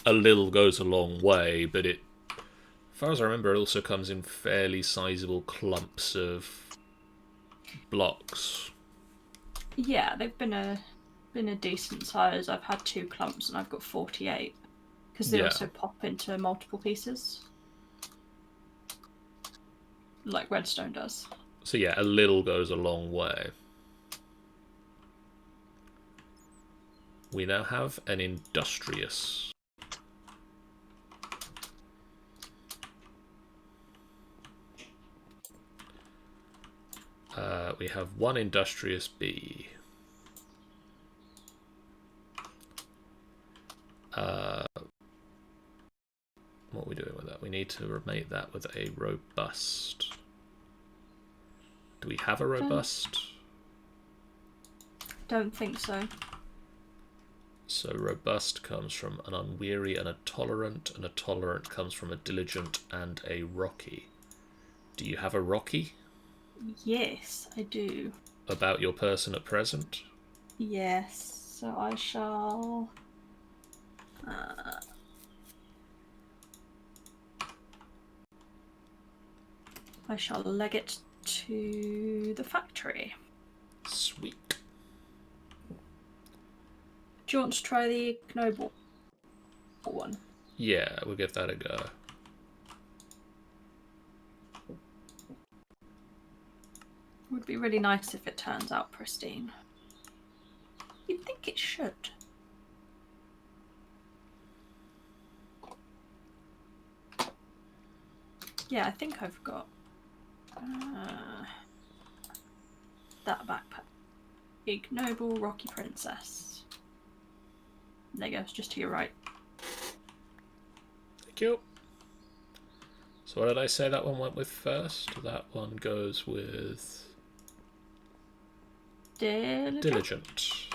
a little goes a long way, but it, as far as I remember, it also comes in fairly sizable clumps of blocks. Yeah, they've been a decent size. I've had 2 clumps and I've got 48 because they also pop into multiple pieces, like redstone does. So yeah, a little goes a long way. We now have an industrious. we have one industrious bee. What are we doing with that? We need to mate that with a robust. Do we have a robust? Don't think so. So robust comes from an unweary and a tolerant comes from a diligent and a rocky. Do you have a rocky? Yes, I do. About your person at present? Yes, so I shall... I shall leg it to the factory. Sweet. Do you want to try the ignoble one? Yeah, we'll give that a go. Would be really nice if it turns out pristine. You'd think it should. Yeah, I think I've got that backpack. Ignoble Rocky Princess. There you go, it's just to your right. Thank you. So what did I say that one went with first? That one goes with... Diligent.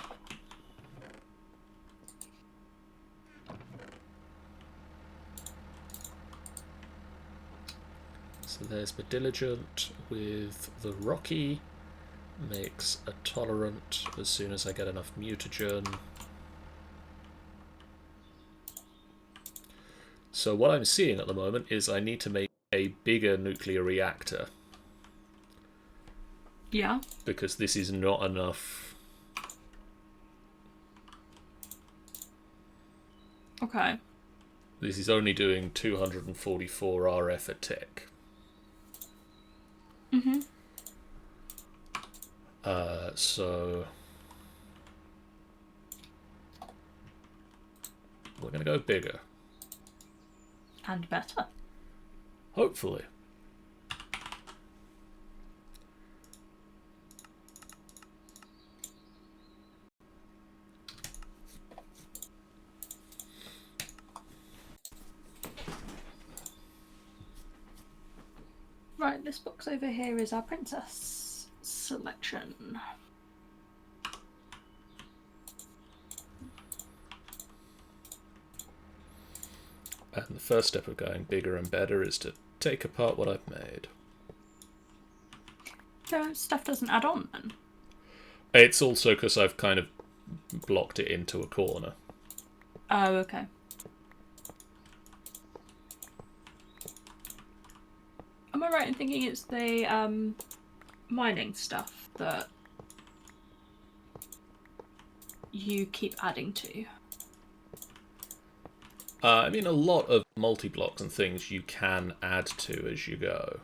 So there's the diligent with the rocky. Makes a tolerant as soon as I get enough mutagen. So what I'm seeing at the moment is I need to make a bigger nuclear reactor. Yeah. Because this is not enough. Okay. This is only doing 244 RF a tick. Mm-hmm. So we're going to go bigger. And better. Hopefully. Right, this box over here is our princess selection. And the first step of going bigger and better is to take apart what I've made. So stuff doesn't add on then? It's also because I've kind of blocked it into a corner. Oh, okay. Am I right in thinking it's the mining stuff that you keep adding to? I mean, a lot of multi-blocks and things you can add to as you go.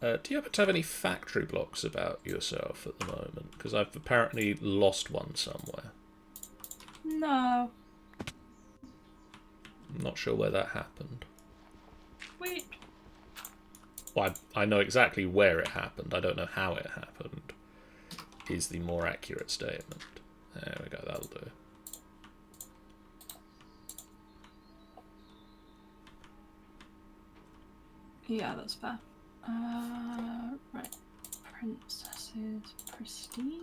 Do you happen to have any factory blocks about yourself at the moment? Because I've apparently lost one somewhere. No. I'm not sure where that happened. Wait. Well, I know exactly where it happened. I don't know how it happened, is the more accurate statement. There we go, that'll do. Yeah, that's fair. Right. Princesses pristine.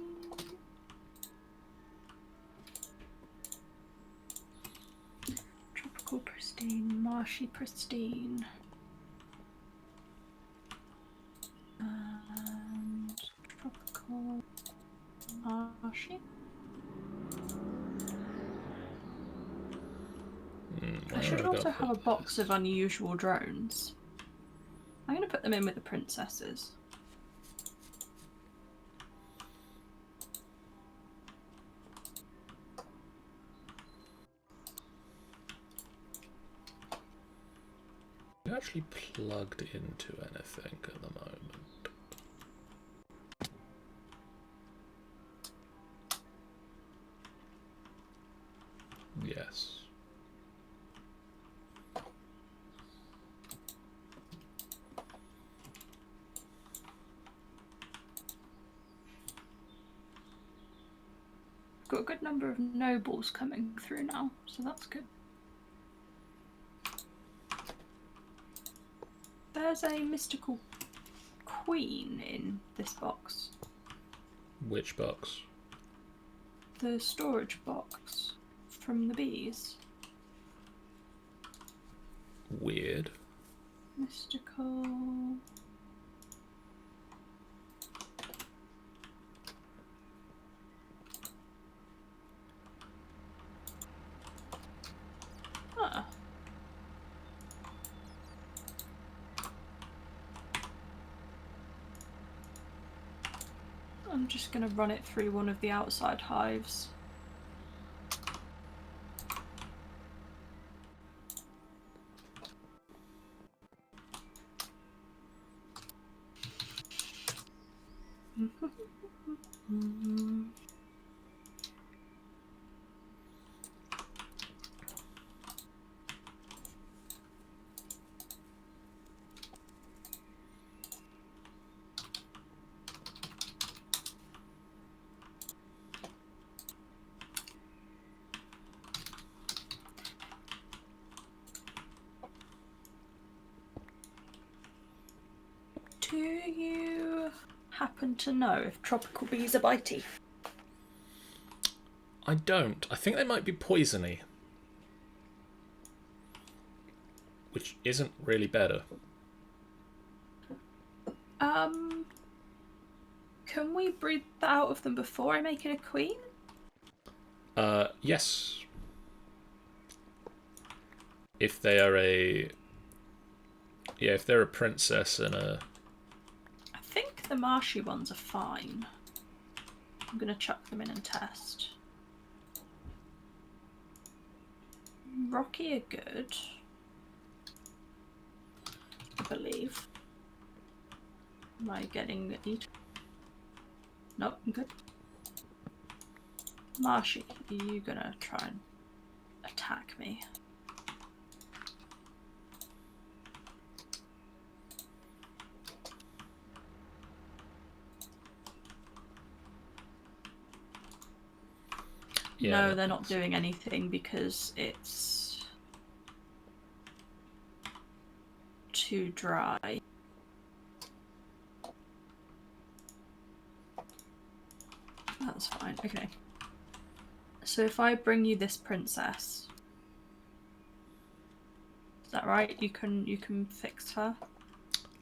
Tropical pristine, marshy pristine. And tropical marshy. I should also have a box of unusual drones. I'm going to put them in with the princesses. You actually plugged into anything at the moment? Yes. Got a good number of nobles coming through now, so that's good. There's a mystical queen in this box. Which box? The storage box from the bees. Weird. Mystical. Huh. I'm just going to run it through one of the outside hives. Do you happen to know if tropical bees are bitey? I don't. I think they might be poisony. Which isn't really better. Can we breed that out of them before I make it a queen? Yes. If they are a... Yeah, if they're a princess and a... I think the marshy ones are fine. I'm going to chuck them in and test. Rocky are good, I believe. Am I getting eaten? Nope, I'm good. Marshy, are you going to try and attack me? Yeah, no, they're not doing anything because it's too dry. That's fine. Okay. So if I bring you this princess, is that right? You can fix her.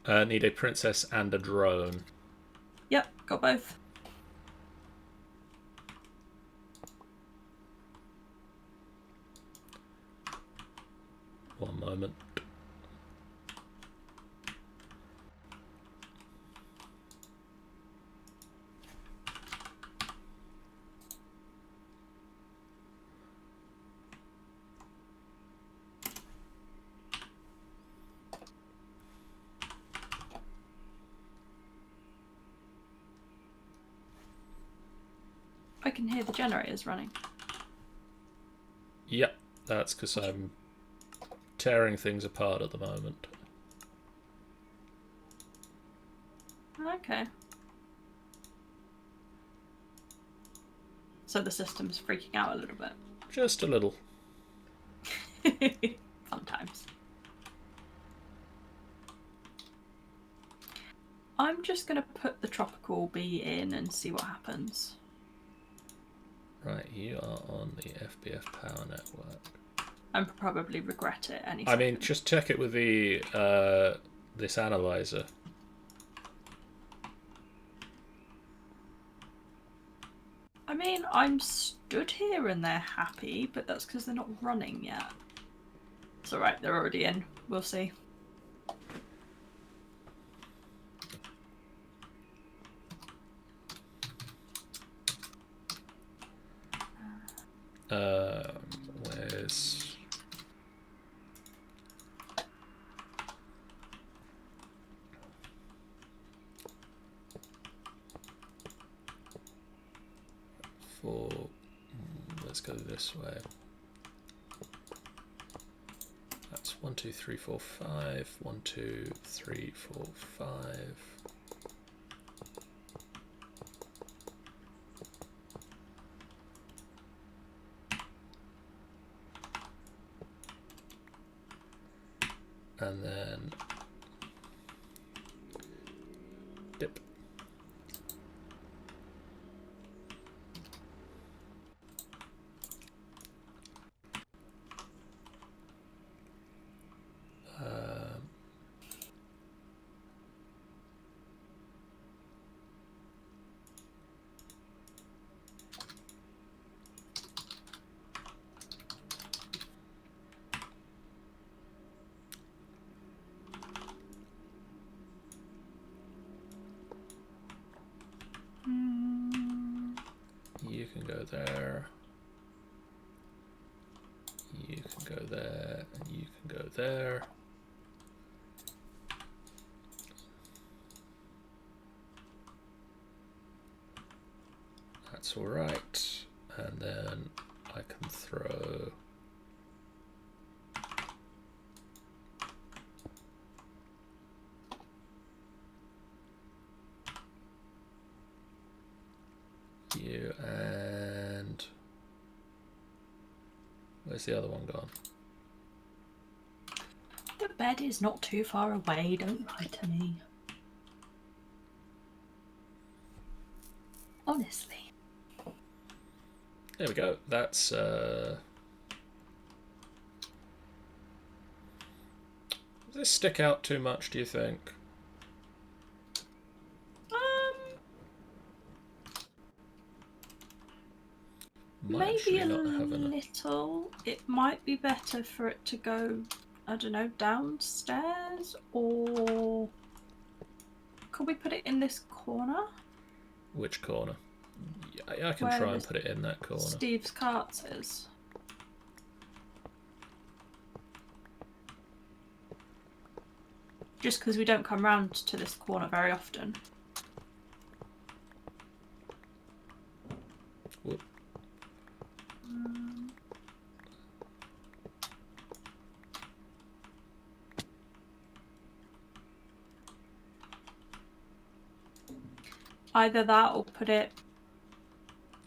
Need a princess and a drone. Yep, got both. One moment. I can hear the generators running. Yep, that's because I'm tearing things apart at the moment. Okay. So the system's freaking out a little bit. Just a little. Fun times. I'm just going to put the tropical bee in and see what happens. Right, you are on the FBF Power Network. And probably regret it any I second. mean, just check it with the this analyzer. I mean, I'm stood here and they're happy, but that's because they're not running yet. It's alright, they're already in. We'll see. Where's... Let's go this way. That's 1, 2, 3, 4, 5. 1, 2, 3, 4, 5. And then dip. You can go there. You can go there, and you can go there. That's all right. And then I can throw you, and where's the other one gone? The bed is not too far away, don't lie to me. Honestly. There we go. That's does this stick out too much, do you think? Maybe a little. It might be better for it to go, I don't know, downstairs, or could we put it in this corner? Which corner? Yeah, I can Where try and put it in that corner. Steve's cart is. Just because we don't come round to this corner very often. Whoop. Either that or put it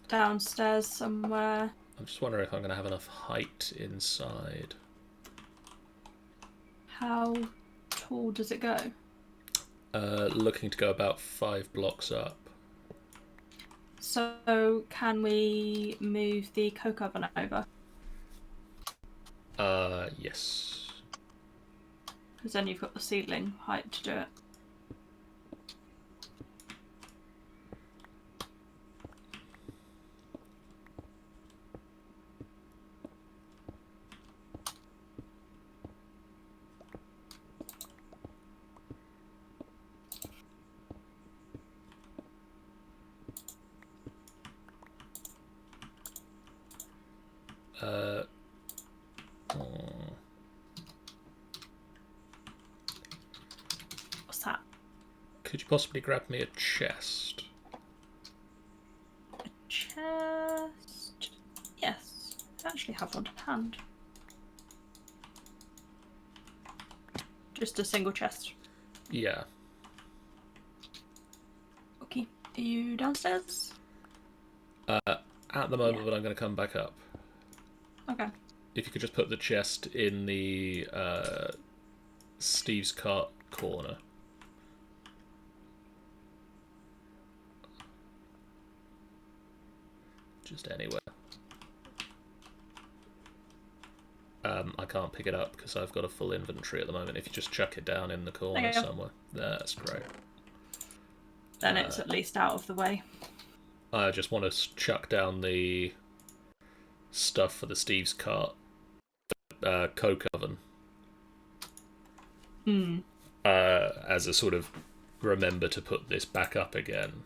downstairs somewhere. I'm just wondering if I'm going to have enough height inside. How tall does it go? Looking to go about 5 blocks up. So can we move the coke oven over? Yes. Because then you've got the ceiling height to do it. What's that? Could you possibly grab me a chest? A chest? Yes. I actually have one to hand. Just a single chest. Yeah. Okay. Are you downstairs? At the moment, but I'm going to come back up. Okay. If you could just put the chest in the Steve's cart corner. Just anywhere. I can't pick it up because I've got a full inventory at the moment. If you just chuck it down in the corner somewhere. That's great. Then it's at least out of the way. I just want to chuck down the stuff for the Steve's cart coke oven. As a sort of remember to put this back up again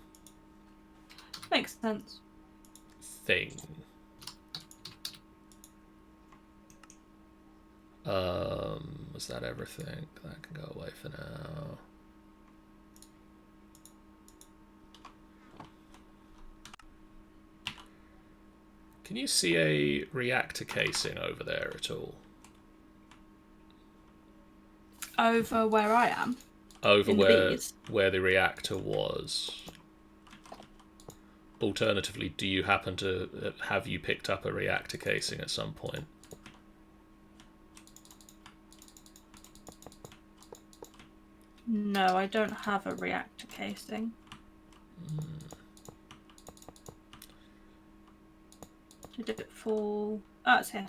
Makes sense. thing. Was that everything? That can go away for now. Can you see a reactor casing over there at all? Over where I am? Over where the reactor was. Alternatively, do you happen to have you picked up a reactor casing at some point? No, I don't have a reactor casing. Did it fall? Oh, it's here.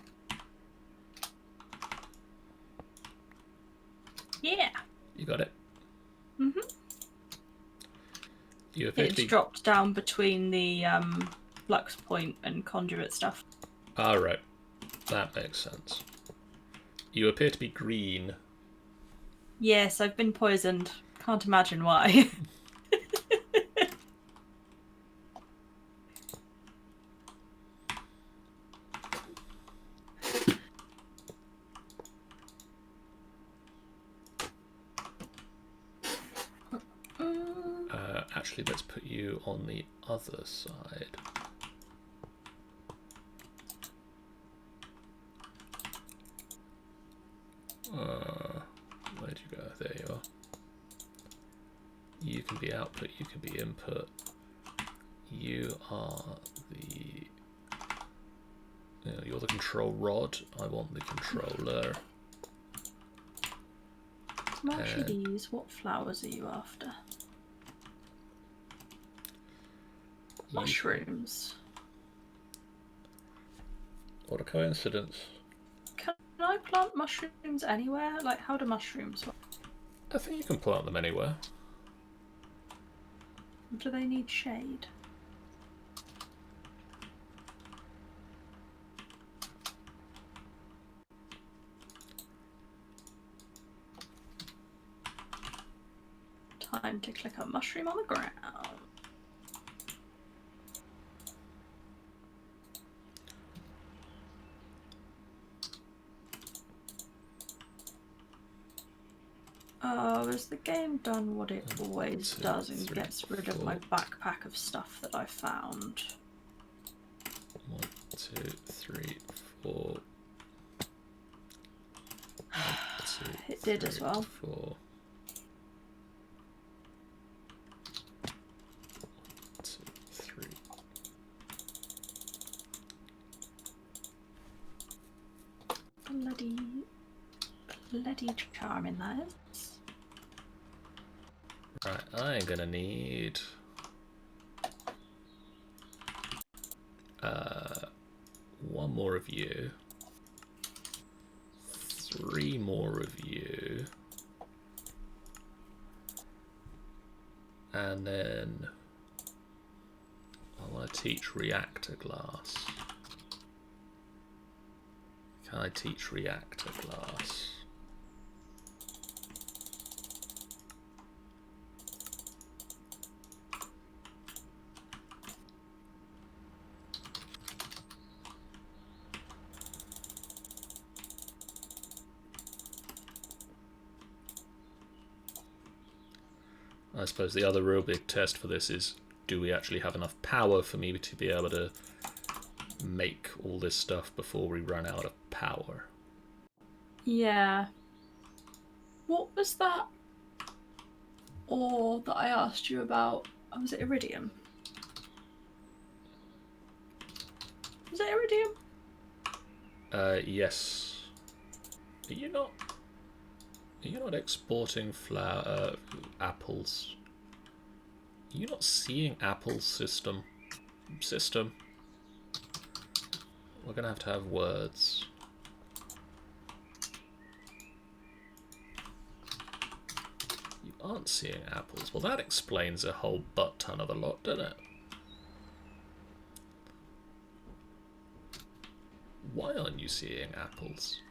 Yeah. You got it. Mhm. You appear to It's be... dropped down between the flux point and conduit stuff. Ah, right. That makes sense. You appear to be green. Yes, I've been poisoned. Can't imagine why. Actually, let's put you on the other side. Where'd you go? There you are. You can be output, you can be input. You are the... you're the control rod. I want the controller. Smashy these. What flowers are you after? Mushrooms. What a coincidence. Can I plant mushrooms anywhere? Like, how do mushrooms work? I think you can plant them anywhere. Do they need shade? Time to click a mushroom on the ground. Oh, has the game done what it always does and gets rid of my backpack of stuff that I found? 1, 2, 3, 4. 1, 2, It did as well. 4. 2, 3. Bloody charming that is. Right, I'm gonna need one more of you, 3 more of you, and then I want to teach reactor glass. Can I teach reactor glass? I suppose the other real big test for this is, do we actually have enough power for me to be able to make all this stuff before we run out of power? Yeah. What was that ore that I asked you about? Oh, was it iridium? Was it iridium? Yes. Are you not exporting apples? Are you not seeing apples, system? System. We're gonna have to have words. You aren't seeing apples. Well, that explains a whole butt ton of the lot, doesn't it? Why aren't you seeing apples?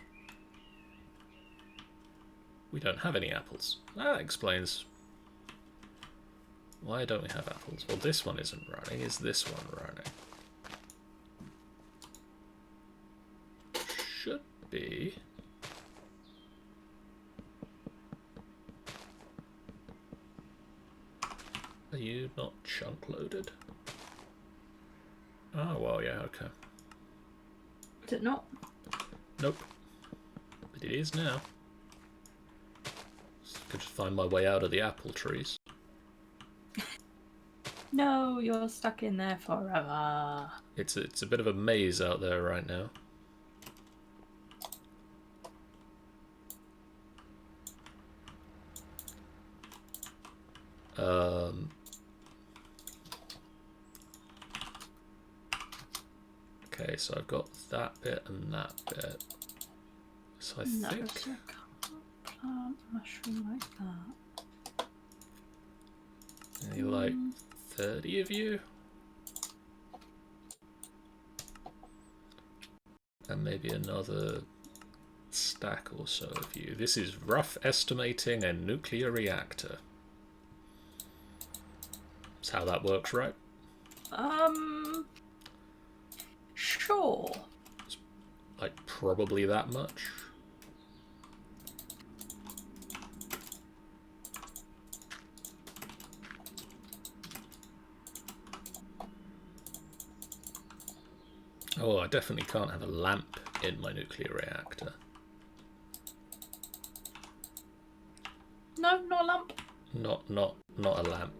We don't have any apples. That explains why don't we have apples. Well, this one isn't running. Is this one running? Should be. Are you not chunk loaded? Oh, well, yeah, okay. Is it not? Nope. But it is now. Could just find my way out of the apple trees. No, you're stuck in there forever. It's a bit of a maze out there right now. Okay, so I've got that bit and that bit. So I no, think... so I can't plant a mushroom like that. Maybe like 30 of you? And maybe another stack or so of you. This is rough estimating a nuclear reactor. That's how that works, right? Sure. It's like probably that much. Oh, I definitely can't have a lamp in my nuclear reactor. No, not a lamp. Not a lamp.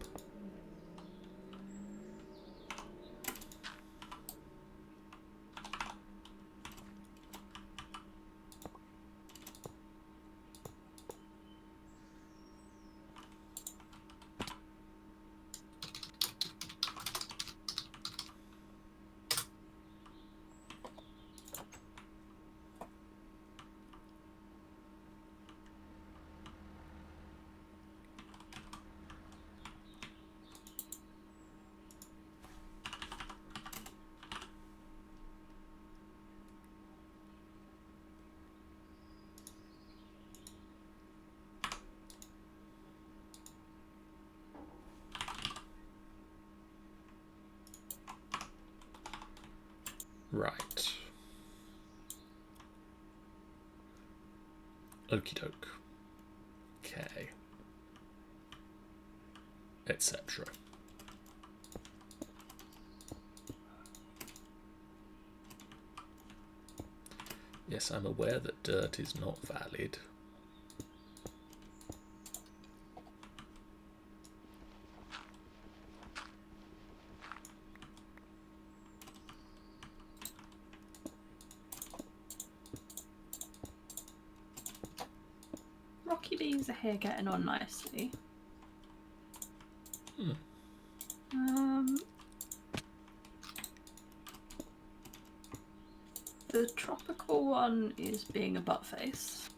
Right. Okie doke. Okay. Etc. Yes, I'm aware that dirt is not valid. Rocky beans are here getting on nicely. The tropical one is being a butt face.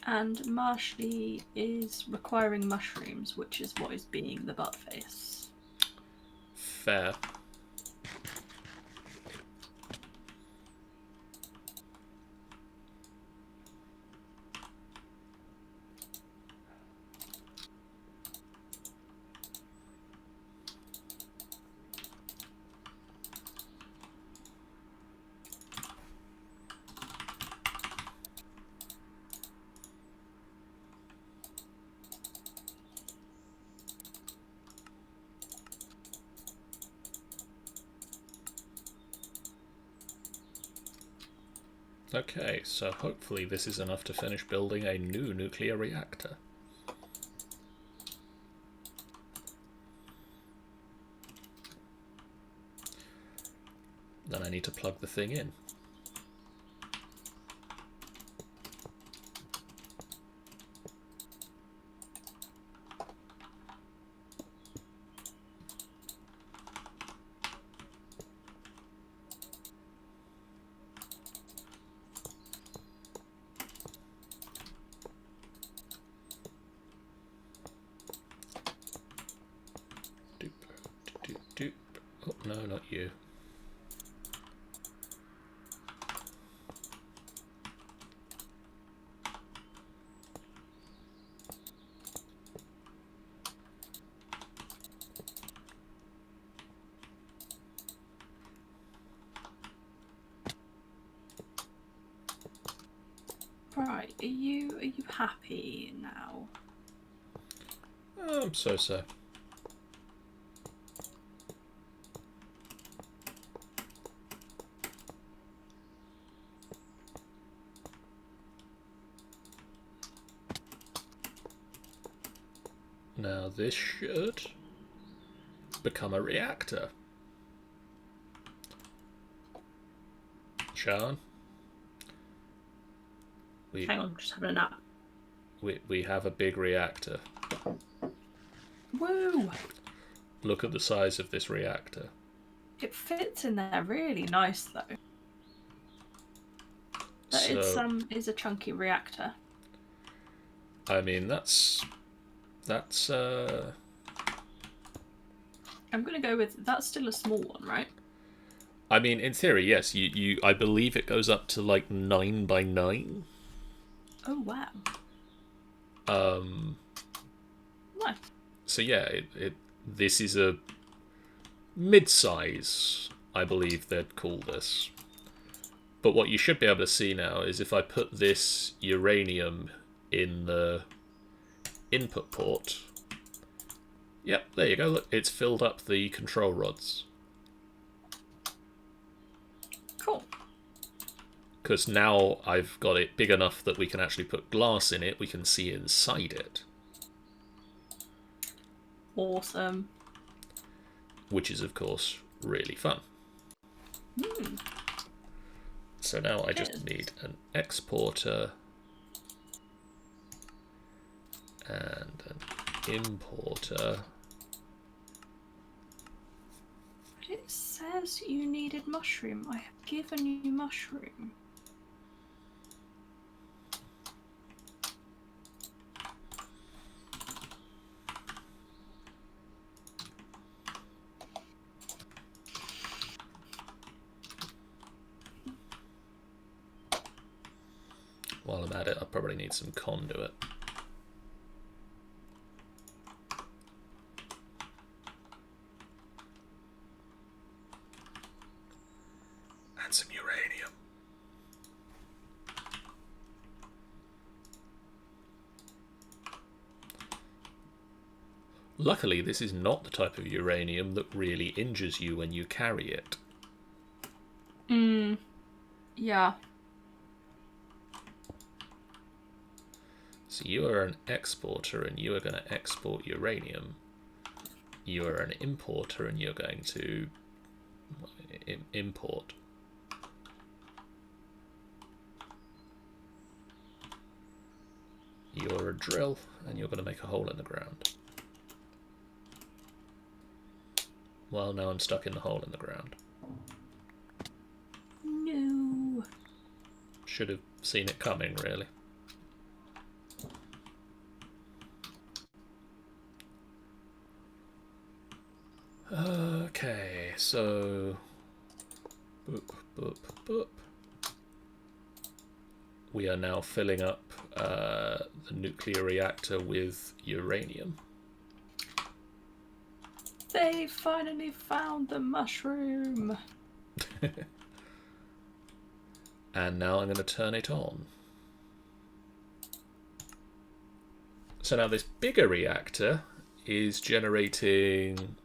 And Marshy is requiring mushrooms, which is what is being the butt face. Fair. Okay, so hopefully this is enough to finish building a new nuclear reactor. Then I need to plug the thing in. Oh, no, not you. Right, are you happy now? So. Now this should become a reactor. Sean? Hang on, just having a nap. We have a big reactor. Woo! Look at the size of this reactor. It fits in there really nice though. But So, it's a chunky reactor. I mean, that's I'm gonna go with that's still a small one, right? I mean, in theory, yes. I believe it goes up to like 9 by 9. Oh wow. Nice. So yeah, this is a mid-size, I believe they'd call this. But what you should be able to see now is if I put this uranium in the input port. Yep, there you go. Look, it's filled up the control rods. Cool. Because now I've got it big enough that we can actually put glass in it. We can see inside it. Awesome. Which is, of course, really fun. So now I just need an exporter and an importer. But it says you needed mushroom. I have given you mushroom. While I'm at it, I probably need some conduit. And some uranium. Luckily, this is not the type of uranium that really injures you when you carry it. Yeah. So you are an exporter and you are going to export uranium. You are an importer and you're going to import. You're a drill and you're going to make a hole in the ground. Well, now I'm stuck in the hole in the ground. No. Should have seen it coming, really. Okay, so boop, boop, boop. We are now filling up the nuclear reactor with uranium. They finally found the mushroom. And now I'm going to turn it on. So now this bigger reactor is generating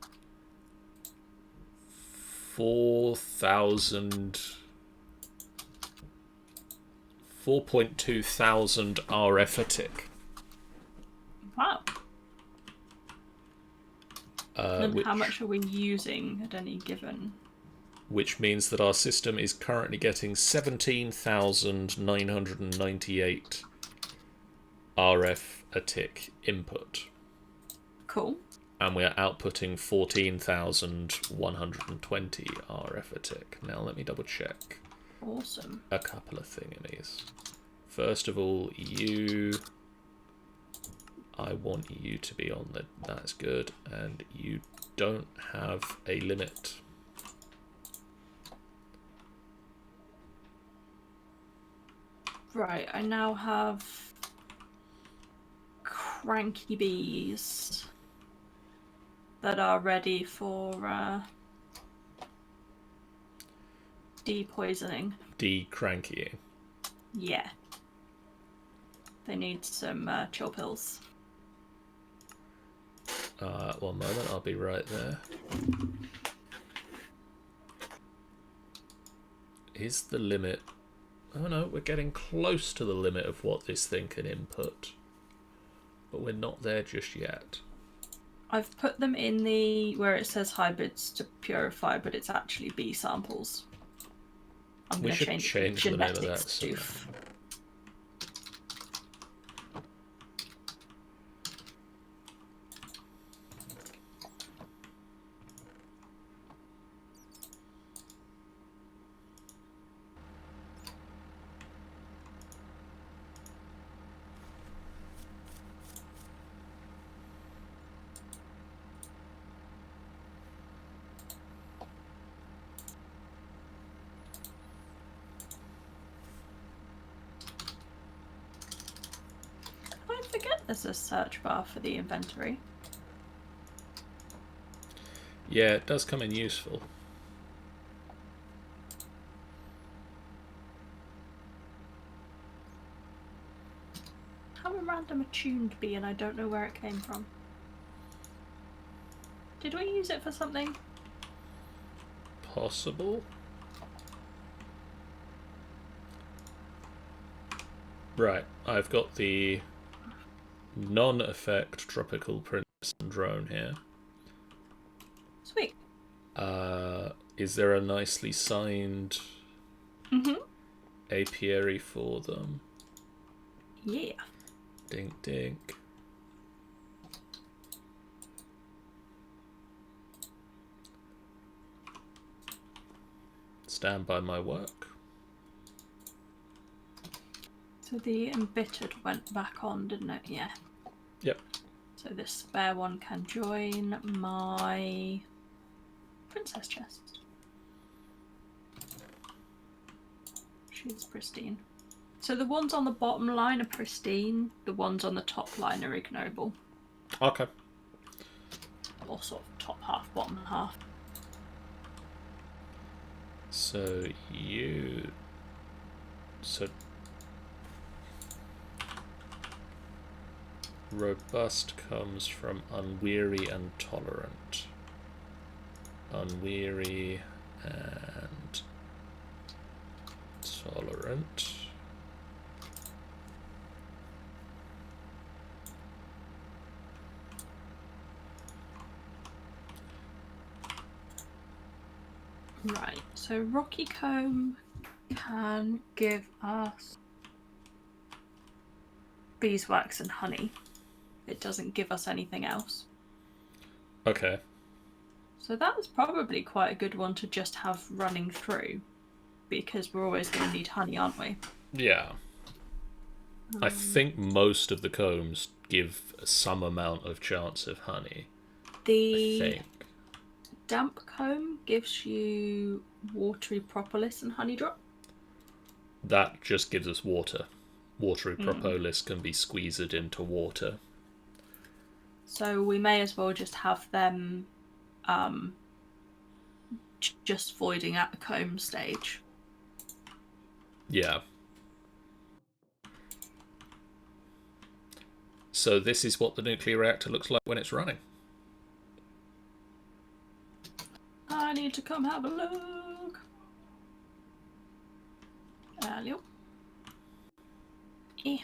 4.2 thousand RF a tick. Wow. And which, how much are we using at any given? Which means that our system is currently getting 17,998 RF a tick input. Cool. And we are outputting 14,120 RF a tick. Now let me double check. Awesome. A couple of thingamies. First of all, I want you to be on the... That's good. And you don't have a limit. Right, I now have cranky bees that are ready for depoisoning. De-crankying. Yeah. They need some chill pills. 1 moment, I'll be right there. Is the limit... Oh no, we're getting close to the limit of what this thing can input. But we're not there just yet. I've put them in the where it says hybrids to purify, but it's actually bee samples. I'm going to change the name of that. stoof. as a search bar for the inventory. Yeah, it does come in useful. How a random attuned bee, and I don't know where it came from. Did we use it for something? Possible. Right, I've got the non-effect tropical princess drone here. Sweet. Is there a nicely signed apiary for them? Yeah. Dink dink. Stand by my work. So the embittered went back on, didn't it? Yeah. Yep. So this spare one can join my princess chest. She's pristine. So the ones on the bottom line are pristine. The ones on the top line are ignoble. Okay. Or sort of top half, bottom half. So you... So... Robust comes from unweary and tolerant. Unweary and tolerant. Right, so Rocky Comb can give us beeswax and honey. It doesn't give us anything else. Okay. So that was probably quite a good one to just have running through, because we're always going to need honey, aren't we? Yeah. I think most of the combs give some amount of chance of honey. The damp comb gives you watery propolis and honey drop. That just gives us water. Watery propolis can be squeezed into water. So we may as well just have them just voiding at the comb stage. Yeah. So this is what the nuclear reactor looks like when it's running. I need to come have a look. Hello. Eh.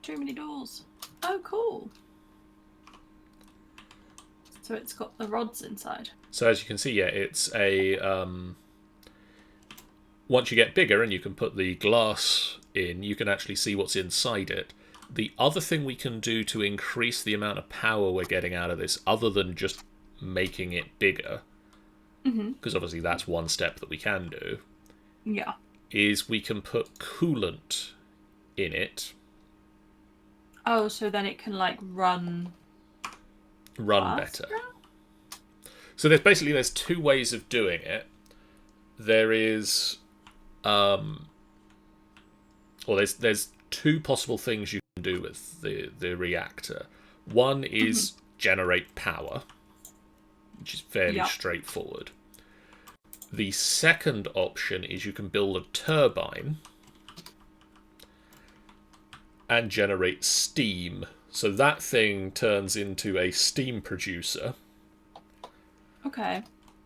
Too many doors. Oh, cool. So it's got the rods inside. So as you can see, yeah, it's a... once you get bigger and you can put the glass in, you can actually see what's inside it. The other thing we can do to increase the amount of power we're getting out of this, other than just making it bigger, because obviously that's one step that we can do, is we can put coolant in it. Oh, so then it can, like, run better. So there's two ways of doing it. There is... there's two possible things you can do with the reactor. One is generate power, which is fairly straightforward. The second option is you can build a turbine and generate steam. So that thing turns into a steam producer. Okay.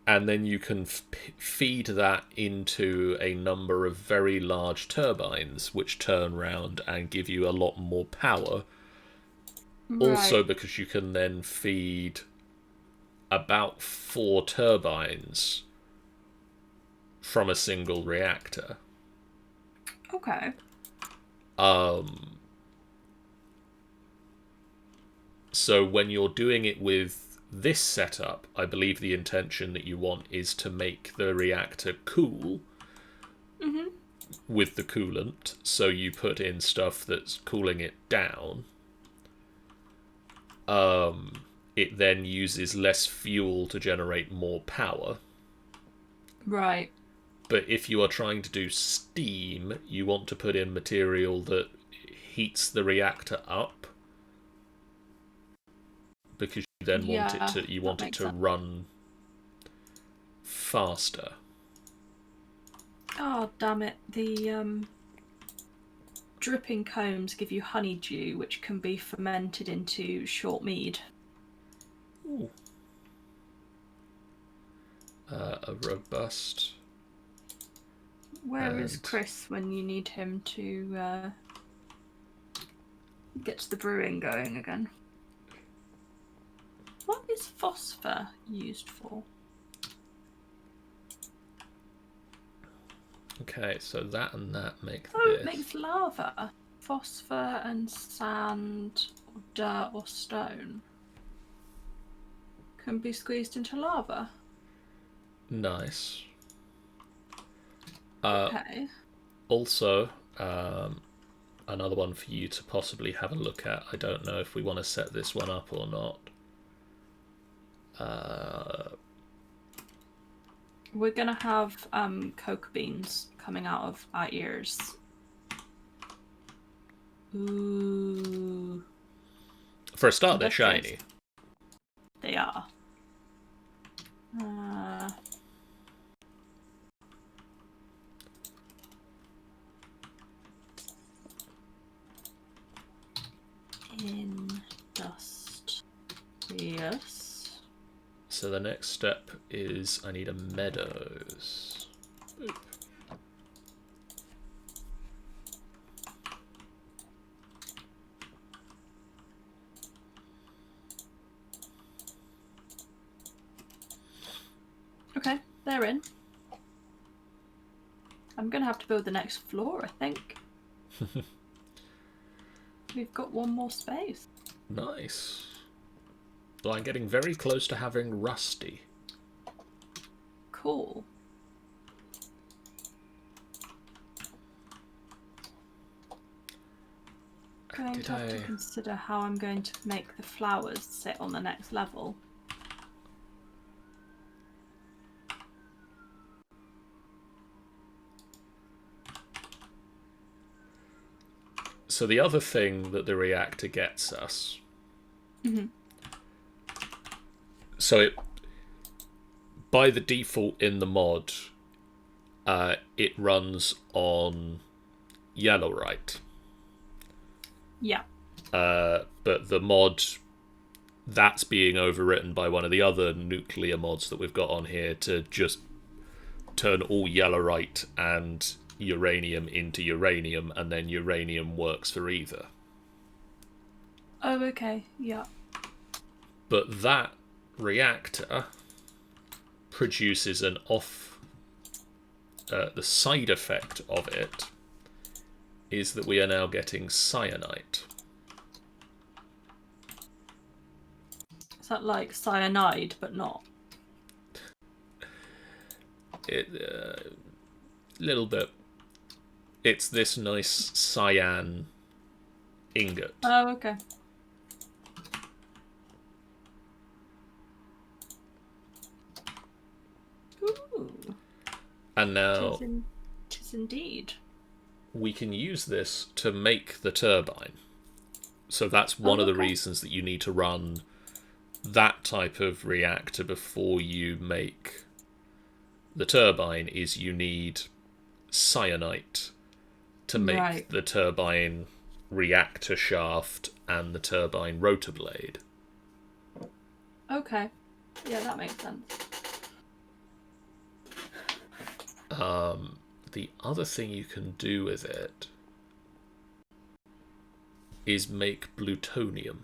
And then you can feed that into a number of very large turbines, which turn round and give you a lot more power. Right. Also, because you can then feed about 4 turbines from a single reactor. Okay. So when you're doing it with this setup, I believe the intention that you want is to make the reactor cool with the coolant. So you put in stuff that's cooling it down. It then uses less fuel to generate more power. Right. But if you are trying to do steam, you want to put in material that heats the reactor up because you then want it to makes sense. run faster. Oh damn it! The dripping combs give you honeydew, which can be fermented into short mead. Ooh. A robust. Where is Chris when you need him to get the brewing going again? What is phosphor used for? Okay, so that and that make Oh, this. it makes lava. Phosphor and sand, or dirt or stone can be squeezed into lava. Nice. Okay. Also, another one for you to possibly have a look at. I don't know if we want to set this one up or not. We're gonna have coke beans coming out of our ears. Ooh. For a start, they're shiny. They are. Industrious. So the next step is I need a meadows. Boop. Okay, they're in. I'm gonna have to build the next floor, I think. We've got one more space. Nice. Well, I'm getting very close to having rusty. Cool. Going to have to consider how I'm going to make the flowers sit on the next level. So the other thing that the reactor gets us... So it... By the default in the mod, it runs on yellowite. Yeah. But the mod... That's being overwritten by one of the other nuclear mods that we've got on here to just turn all yellowite and uranium into uranium, and then uranium works for either. Oh, okay, yeah. But that reactor produces an the side effect of it is that we are now getting cyanite. Is that like cyanide, but not? Little bit. It's this nice cyan ingot. Oh, okay. Ooh. And now... Tis indeed. We can use this to make the turbine. So that's one of the reasons that you need to run that type of reactor before you make the turbine, is you need cyanite to make the turbine reactor shaft and the turbine rotor blade. Okay. Yeah, that makes sense. The other thing you can do with it is make plutonium.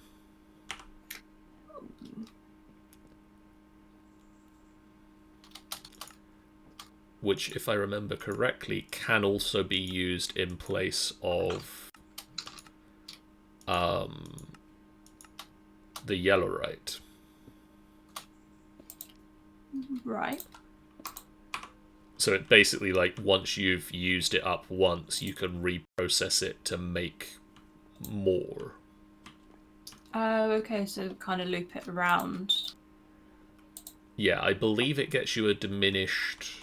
Which, if I remember correctly, can also be used in place of the yellowite. Right. So it basically, like, once you've used it up once, you can reprocess it to make more. Oh, okay, so kind of loop it around. Yeah, I believe it gets you a diminished...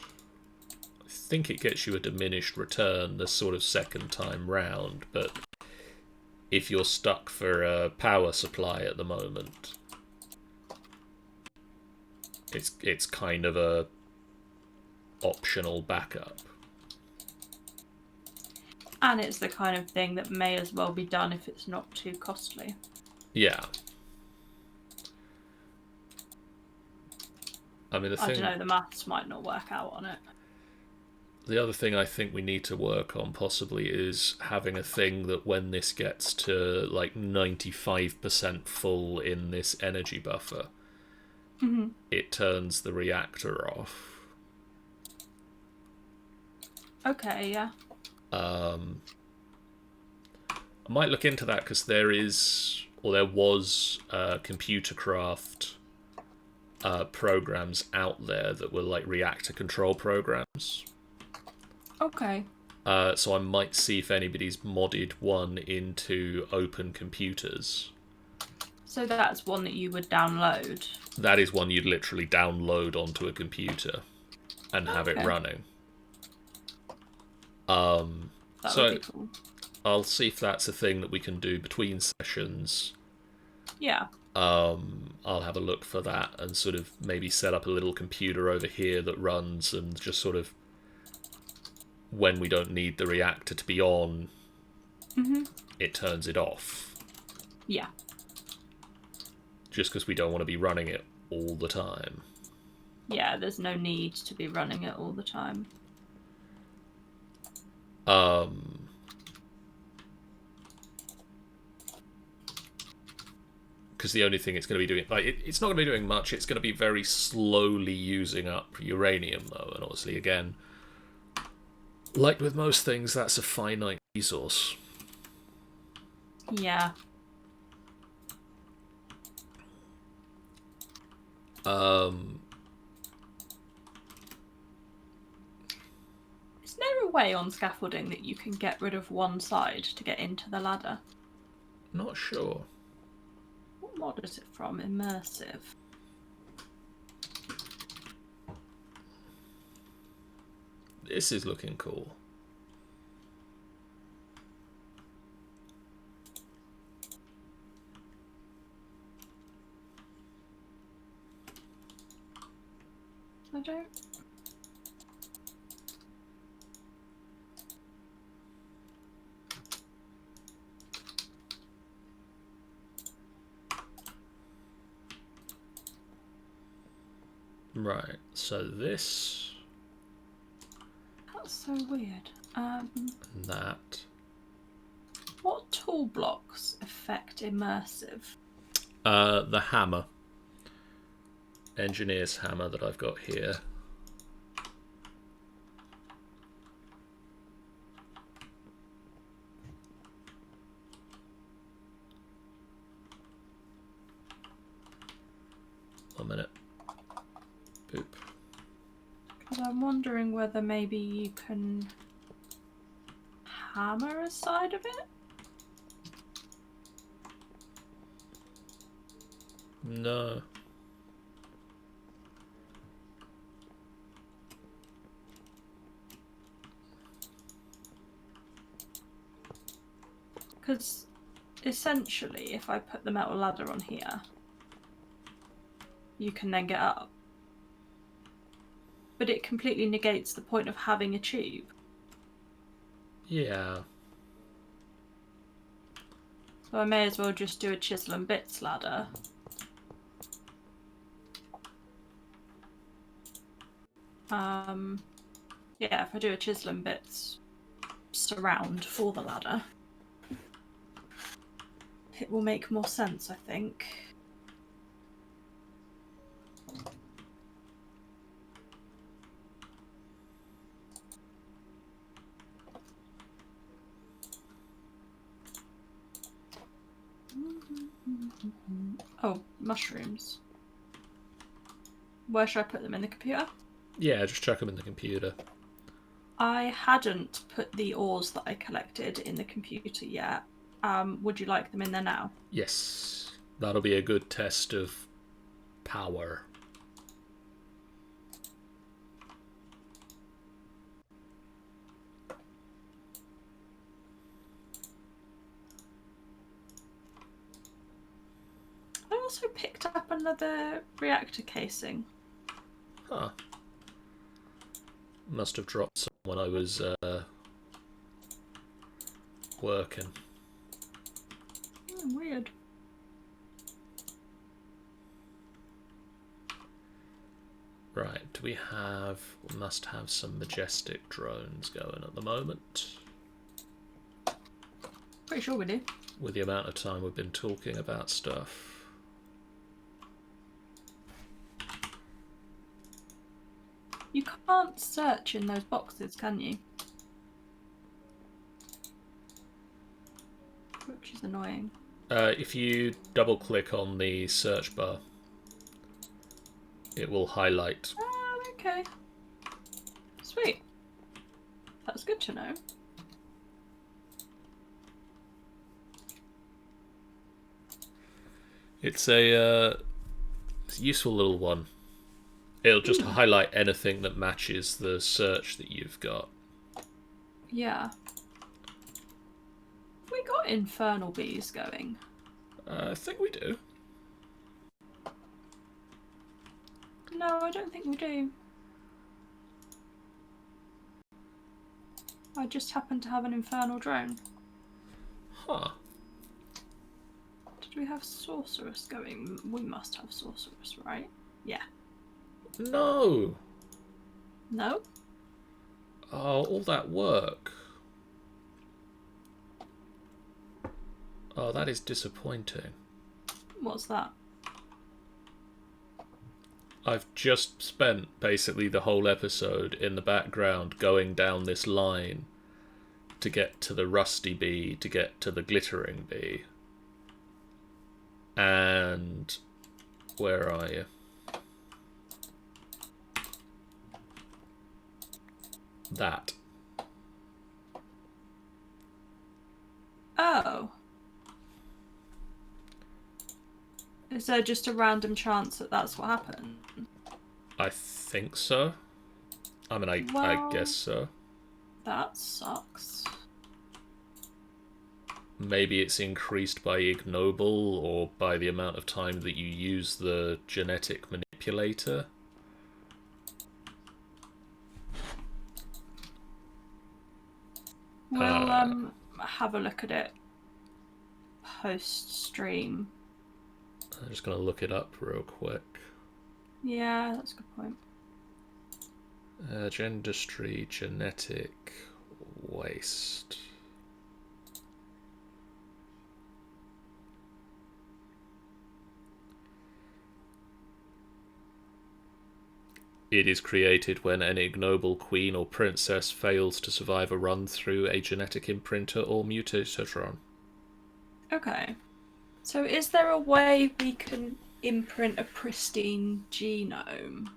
I think it gets you a diminished return the sort of second time round, but if you're stuck for a power supply at the moment, It's kind of a optional backup. And it's the kind of thing that may as well be done if it's not too costly. Yeah. I mean, I don't know, the maths might not work out on it. The other thing I think we need to work on possibly is having a thing that when this gets to like 95% full in this energy buffer, it turns the reactor off. Okay, yeah. I might look into that because there was computer craft programs out there that were like reactor control programs. Okay. So I might see if anybody's modded one into Open Computers. So that's one that you would download? That is one you'd literally download onto a computer and have it running. That would be cool. I'll see if that's a thing that we can do between sessions. Yeah. I'll have a look for that and sort of maybe set up a little computer over here that runs and just sort of, when we don't need the reactor to be on, it turns it off. Yeah. Just because we don't want to be running it all the time. Yeah, there's no need to be running it all the time. Because the only thing it's going to be doing, like, it's not going to be doing much. It's going to be very slowly using up uranium, though, and obviously, again, like with most things, that's a finite resource. Yeah. Is there a way on scaffolding that you can get rid of one side to get into the ladder? Not sure. What mod is it from? Immersive. This is looking cool. I don't... Right, so this... That's so weird. That. What tool blocks affect immersive? The hammer. Engineer's hammer that I've got here. One minute. Boop. Because I'm wondering whether maybe you can hammer a side of it? No. Because essentially, if I put the metal ladder on here, you can then get up. But it completely negates the point of having a tube. Yeah. So I may as well just do a chisel and bits ladder. Yeah, if I do a chisel and bits surround for the ladder, it will make more sense, I think. Oh, mushrooms. Where should I put them? In the computer? Yeah, just chuck them in the computer. I hadn't put the ores that I collected in the computer yet. Would you like them in there now? Yes. That'll be a good test of power. I also picked up another reactor casing. Huh. Must have dropped some when I was working. Weird. Right, do we have... We must have some majestic drones going at the moment. Pretty sure we do. With the amount of time we've been talking about stuff. You can't search in those boxes, can you? Which is annoying. If you double click on the search bar, it will highlight. Oh, okay. Sweet. That's good to know. It's a useful little one. It'll just highlight anything that matches the search that you've got. Yeah. We got infernal bees going. I think we do. No, I don't think we do. I just happen to have an infernal drone. Huh. Did we have sorceress going? We must have sorceress, right? Yeah. No! No? Oh, all that work. Oh, that is disappointing. What's that? I've just spent basically the whole episode in the background going down this line to get to the rusty bee, to get to the glittering bee. And where are you? That. Oh. Is there just a random chance that that's what happened? I think so. I mean, I Well, guess so. That sucks. Maybe it's increased by ignoble or by the amount of time that you use the genetic manipulator. We'll have a look at it post stream. I'm just going to look it up real quick. Yeah, that's a good point. Gendustry genetic waste. It is created when an ignoble queen or princess fails to survive a run through a genetic imprinter or mutatron. Okay. So is there a way we can imprint a pristine genome,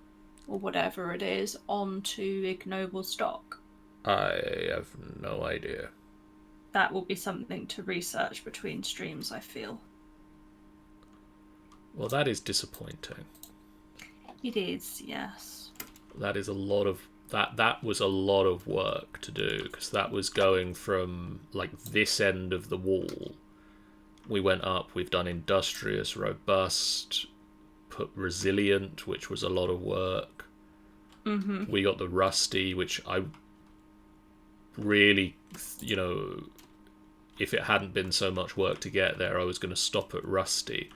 or whatever it is, onto ignoble stock? I have no idea. That will be something to research between streams, I feel. Well, that is disappointing. It is, yes. That is a lot of... That was a lot of work to do, because that was going from, like, this end of the wall. We went up, we've done industrious, robust, put resilient, which was a lot of work. Mm-hmm. We got the rusty, which I really, you know, if it hadn't been so much work to get there, I was going to stop at rusty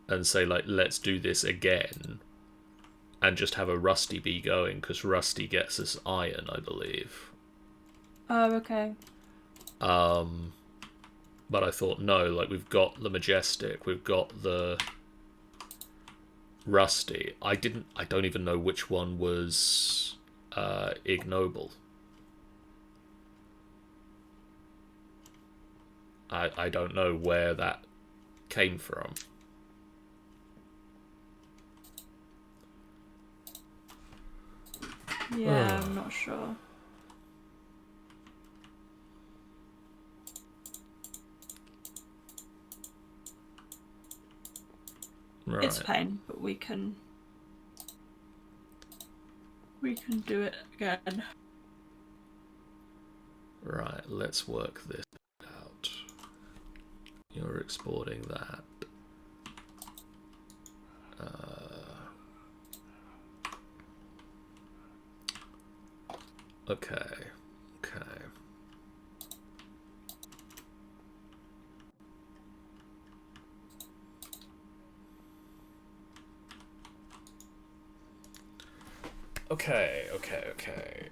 and say, like, let's do this again and just have a rusty bee going, because rusty gets us iron, I believe. Oh, okay. But I thought, no, like, we've got the majestic, we've got the rusty. I don't even know which one was ignoble. I don't know where that came from. Yeah, I'm not sure. Right. It's a pain, but we can do it again. Right, let's work this out. You're exporting that. Okay. Okay. Okay, okay, okay.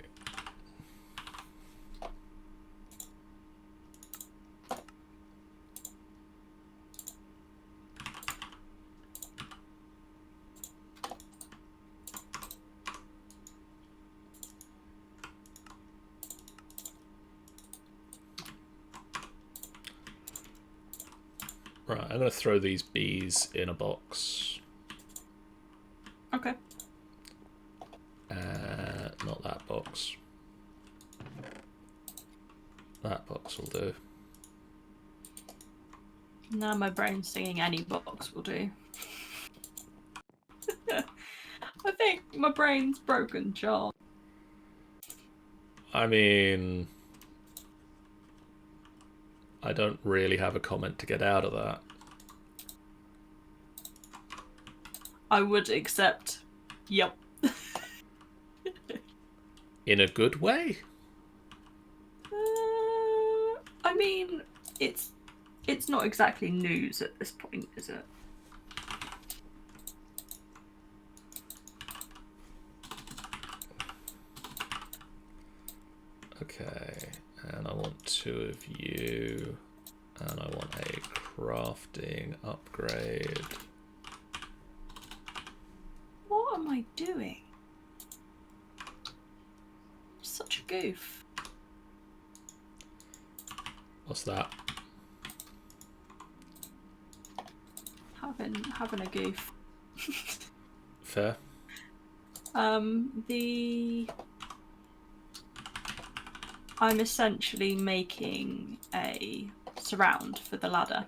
Right, I'm going to throw these bees in a box. Okay. Not that box. That box will do. Now my brain's singing any box will do. I think my brain's broken, John. I mean, I don't really have a comment to get out of that. I would accept. Yep. In a good way? I mean, it's not exactly news at this point, is it? Okay, and I want 2 of you, and I want a crafting upgrade. What am I doing? Such a goof. What's that? Having a goof. Fair. I'm essentially making a surround for the ladder.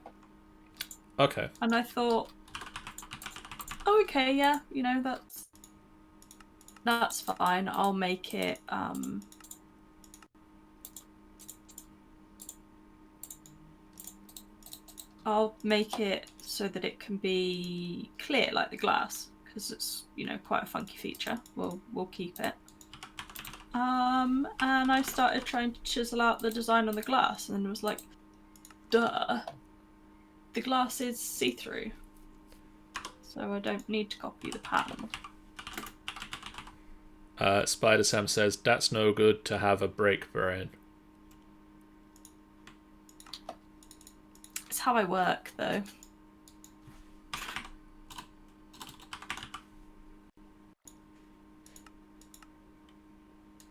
Okay. And I thought, oh, okay, yeah, you know, that's fine. I'll make it so that it can be clear like the glass, because it's, you know, quite a funky feature. We'll keep it. And I started trying to chisel out the design on the glass, and it was like, duh, the glass is see-through, so I don't need to copy the pattern. Spider Sam says, that's no good to have a break brain. It's how I work, though.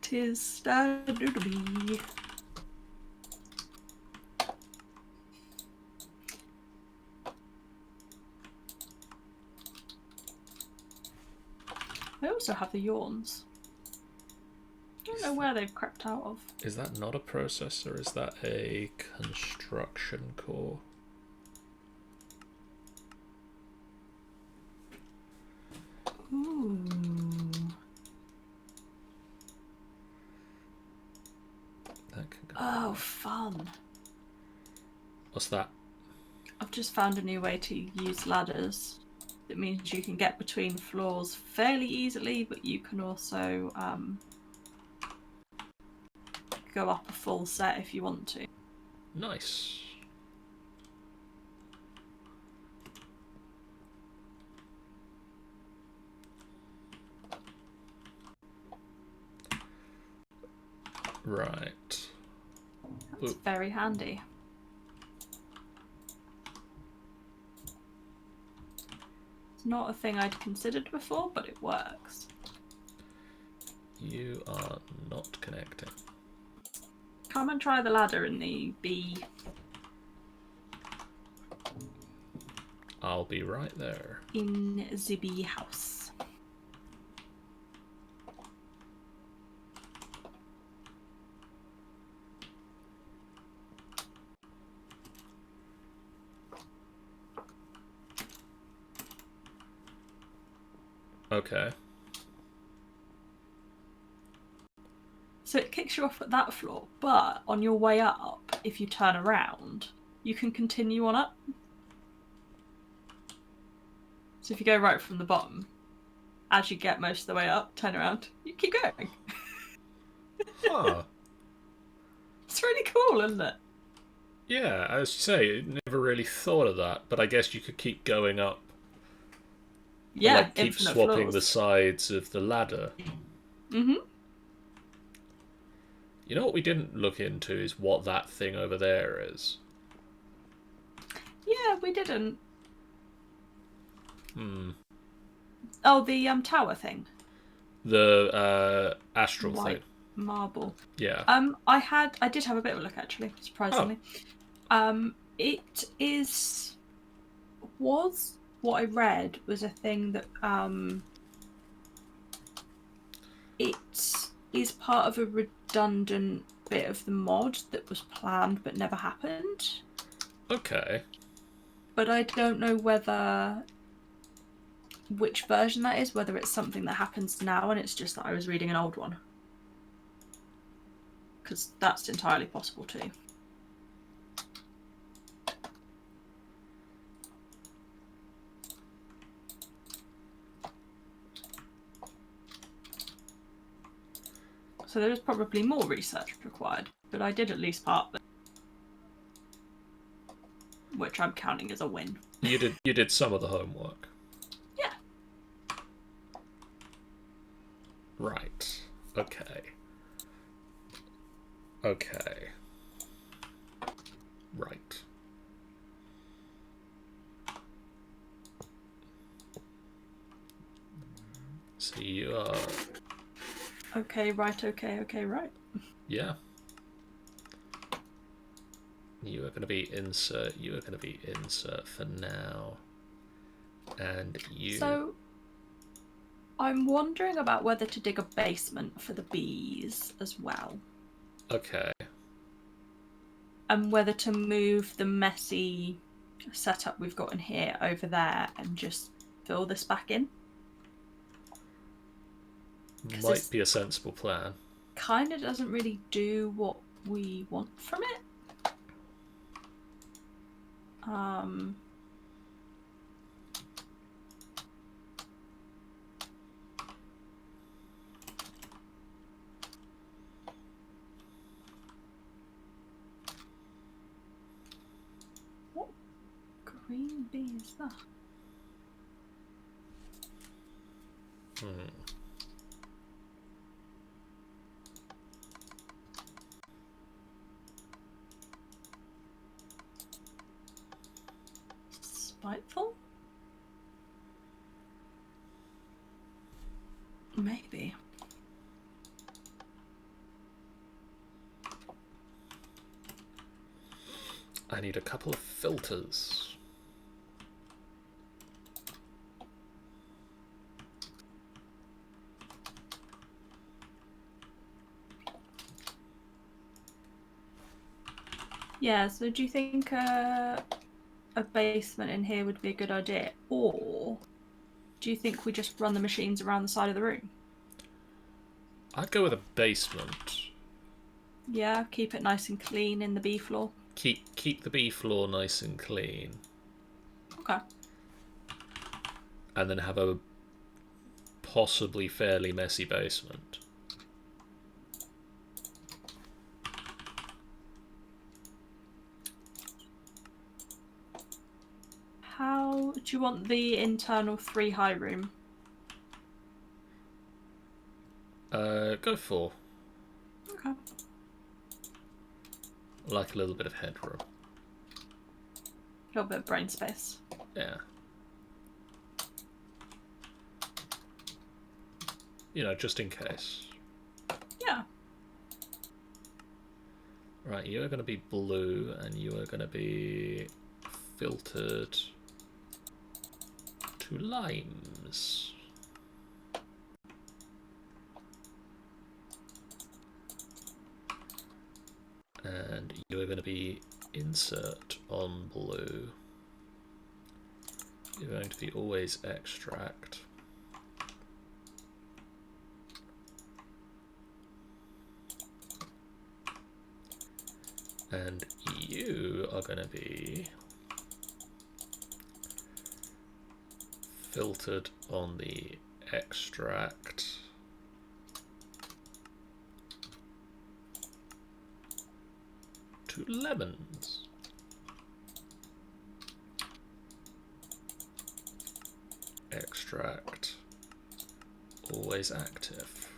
Tis standard to be. I also have the yawns. I don't know where they've crept out of. Is that not a processor? Is that a construction core? Ooh. That can go. Oh, fun. What's that? I've just found a new way to use ladders. It means you can get between floors fairly easily, but you can also go up a full set if you want to. Nice. Right. That's very handy. It's not a thing I'd considered before, but it works. You are not connecting. Come and try the ladder in the B. I'll be right there. In the B house. Okay. So it kicks you off at that floor, but on your way up, if you turn around, you can continue on up. So if you go right from the bottom, as you get most of the way up, turn around, you keep going. Huh. It's really cool, isn't it? Yeah, as you say, I never really thought of that, but I guess you could keep going up, Yeah, like keep infinite swapping the floors. sides of the ladder. Mm-hmm. You know what we didn't look into is what that thing over there is. Yeah, we didn't. Hmm. Oh, the tower thing. The astral thing. White marble. Yeah. I did have a bit of a look actually, Oh. surprisingly. It was what I read was a thing that it is part of a redundant bit of the mod that was planned but never happened. Okay. But I don't know which version that is, whether it's something that happens now and it's just that I was reading an old one. Because that's entirely possible too. So there is probably more research required, but I did at least part of it, which I'm counting as a win. You did some of the homework. Yeah. Right. Okay. Okay. Right. So you are... Okay, right, okay, right. Yeah. You are going to be insert. You are going to be insert for now. And you... So, I'm wondering about whether to dig a basement for the bees as well. Okay. And whether to move the messy setup we've got in here over there and just fill this back in. Might be a sensible plan. Kind of doesn't really do what we want from it. What green bee is that? Spiteful? Maybe. I need a couple of filters. Yeah, so do you think a basement in here would be a good idea? Or do you think we just run the machines around the side of the room? I'd go with a basement. Yeah, keep it nice and clean in the bee floor. Keep the bee floor nice and clean. Okay. And then have a possibly fairly messy basement. How do you want the internal 3 high room? Go for. Okay. Like a little bit of headroom. A little bit of brain space. Yeah. You know, just in case. Yeah. Right, you are going to be blue, and you are going to be filtered to limes. And you are going to be insert on blue. You're going to be always extract. And you are going to be filtered on the extract. to lemons. Extract. Always active.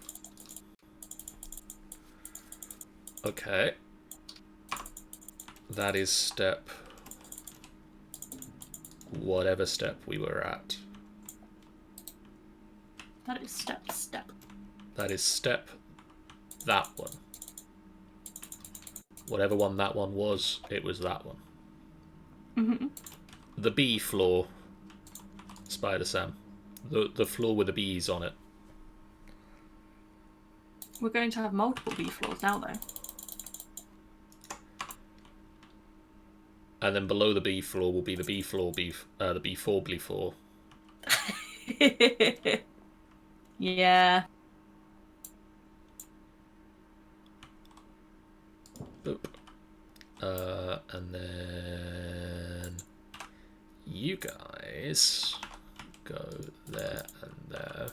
Okay. That is step... whatever step we were at. That is step. That is step... that one. Whatever one that one was, it was that one. Mm-hmm. The bee floor, Spider Sam. The floor with the bees on it. We're going to have multiple bee floors now, though. And then below the bee floor will be the bee floor, the B4 bee floor. Yeah. Boop. And then you guys go there and there.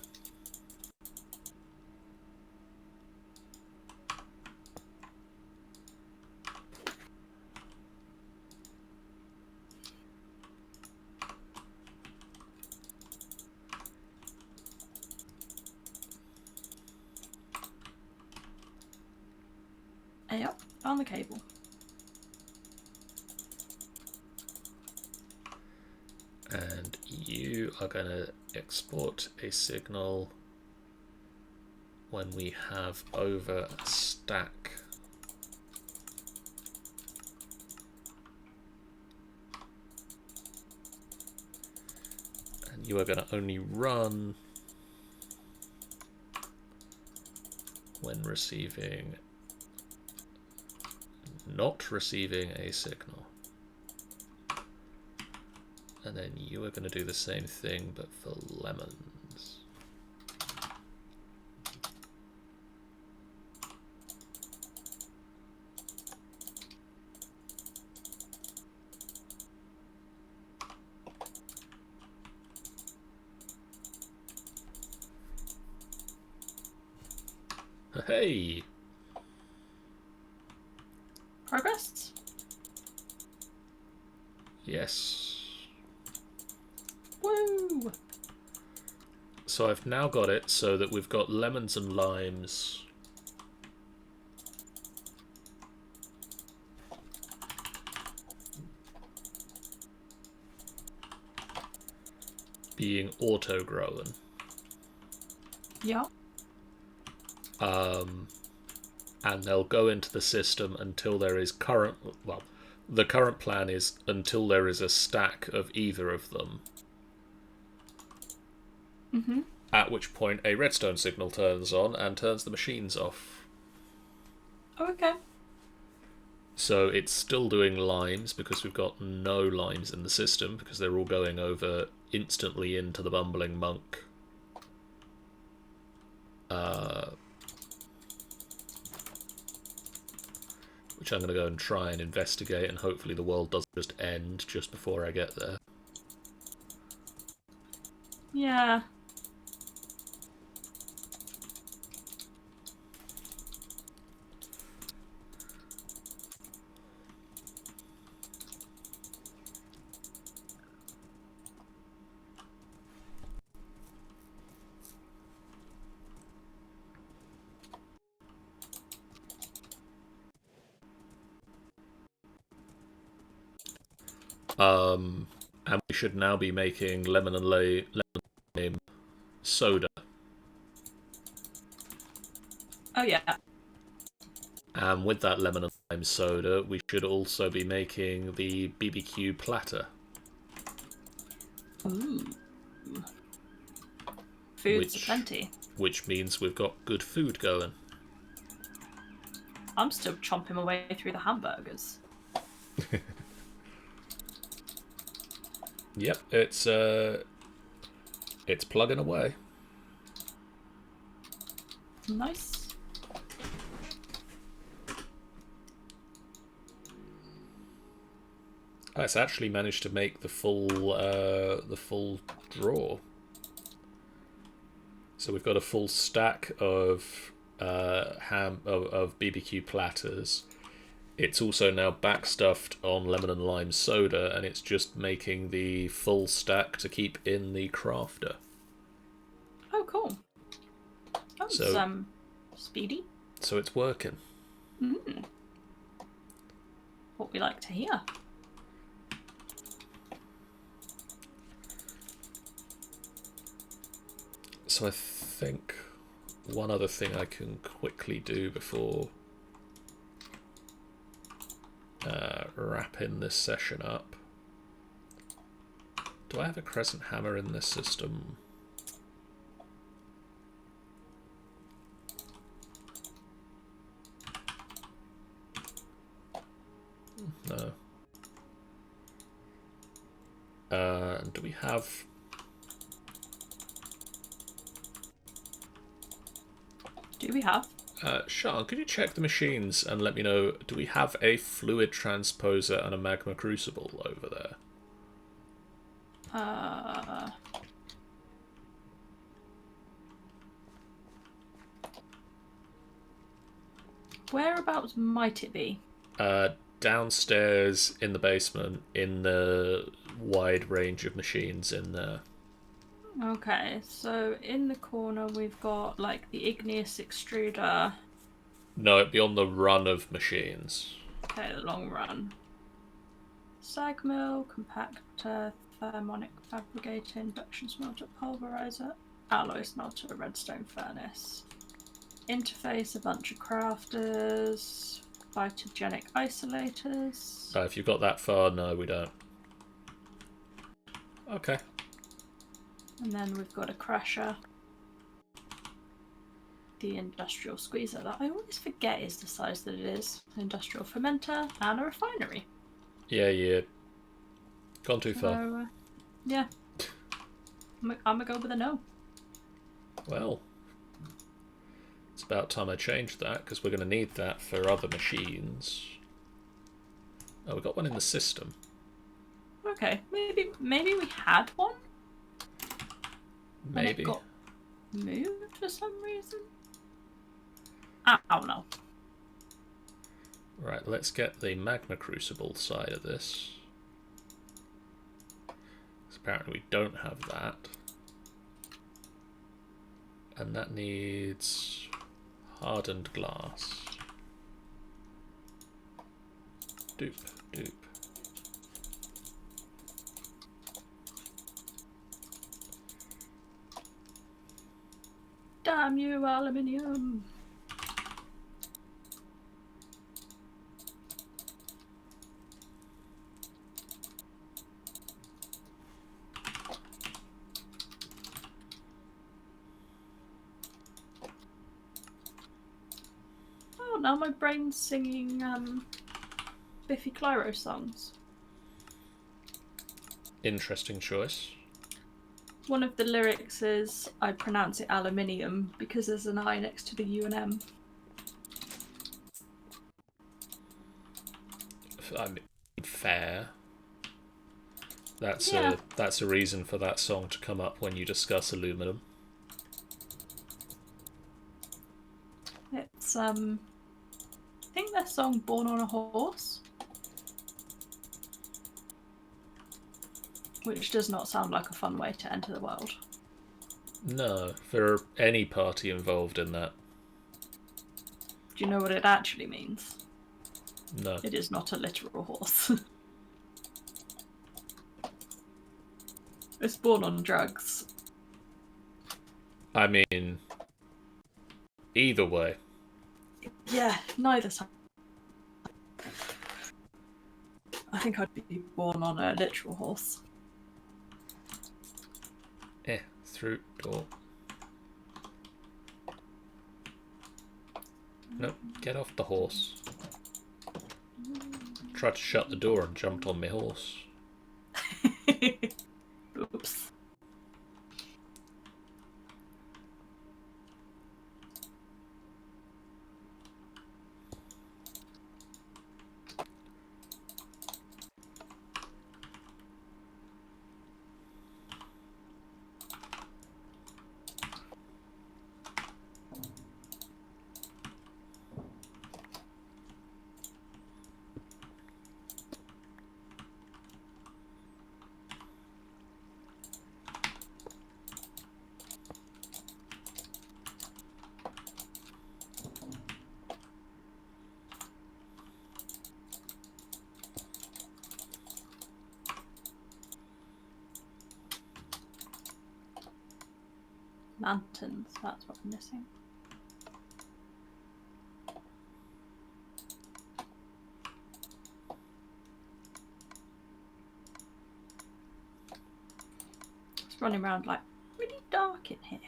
Yep, on the cable. And you are going to export a signal when we have over a stack. And you are going to only run when not receiving a signal. And then you are going to do the same thing, but for lemons. Hey! Progress? Yes. Woo! So I've now got it so that we've got lemons and limes. Being auto-grown. Yeah. And they'll go into the system until there is the current plan is until there is a stack of either of them. Mm-hmm. At which point a redstone signal turns on and turns the machines off. Okay. So it's still doing limes because we've got no limes in the system because they're all going over instantly into the bumbling monk. Which I'm going to go and try and investigate, and hopefully the world doesn't just end just before I get there. Yeah. And we should now be making lemon and lime soda. Oh, yeah. And with that lemon and lime soda, we should also be making the BBQ platter. Ooh. Food's aplenty. Which means we've got good food going. I'm still chomping my way through the hamburgers. Yep, it's plugging away. Nice. It's actually managed to make the full drawer. So we've got a full stack of BBQ platters. it's also now backstuffed on lemon and lime soda, and it's just making the full stack to keep in the crafter. Oh, cool. That was So, speedy. so it's working. Mm. What we like to hear. So I think one other thing I can quickly do before wrapping this session up. Do I have a crescent hammer in this system? No. Do we have... Do we have? Sean, could you check the machines and let me know, do we have a fluid transposer and a magma crucible over there? Whereabouts might it be? Downstairs in the basement, in the wide range of machines in there. Okay, so in the corner we've got like the igneous extruder. No, it'd be on the run of machines. Okay, the long run. Sag mill, compactor, thermonic fabricator, induction smelter, pulverizer, alloy smelter, redstone furnace. Interface, a bunch of crafters, phytogenic isolators. If you've got that far, no, we don't. Okay. And then we've got a crusher. The industrial squeezer that I always forget is the size that it is. An industrial fermenter and a refinery. Yeah. Gone too So, far. yeah. I'm gonna go with a no. Well, it's about time I changed that, because we're going to need that for other machines. Oh, we got one in the system. Okay, maybe we had one. Maybe. And it got moved for some reason. I don't know. Right, let's get the Magma Crucible side of this. Because apparently we don't have that. And that needs hardened glass. Doop. Damn you, aluminium. Oh, now my brain's singing Biffy Clyro songs. Interesting choice. One of the lyrics is, I pronounce it aluminium because there's an I next to the U and M. I mean, fair. That's Yeah. a reason for that song to come up when you discuss aluminum. It's I think their song Born on a Horse. Which does not sound like a fun way to enter the world. No, for any party involved in that. Do you know what it actually means? No. It is not a literal horse. It's born on drugs. I mean, either way. Yeah, neither side. I think I'd be born on a literal horse. Through door. Nope, get off the horse. Tried to shut the door and jumped on my horse. Oops. Lanterns, that's what I'm missing. It's running around like really dark in here.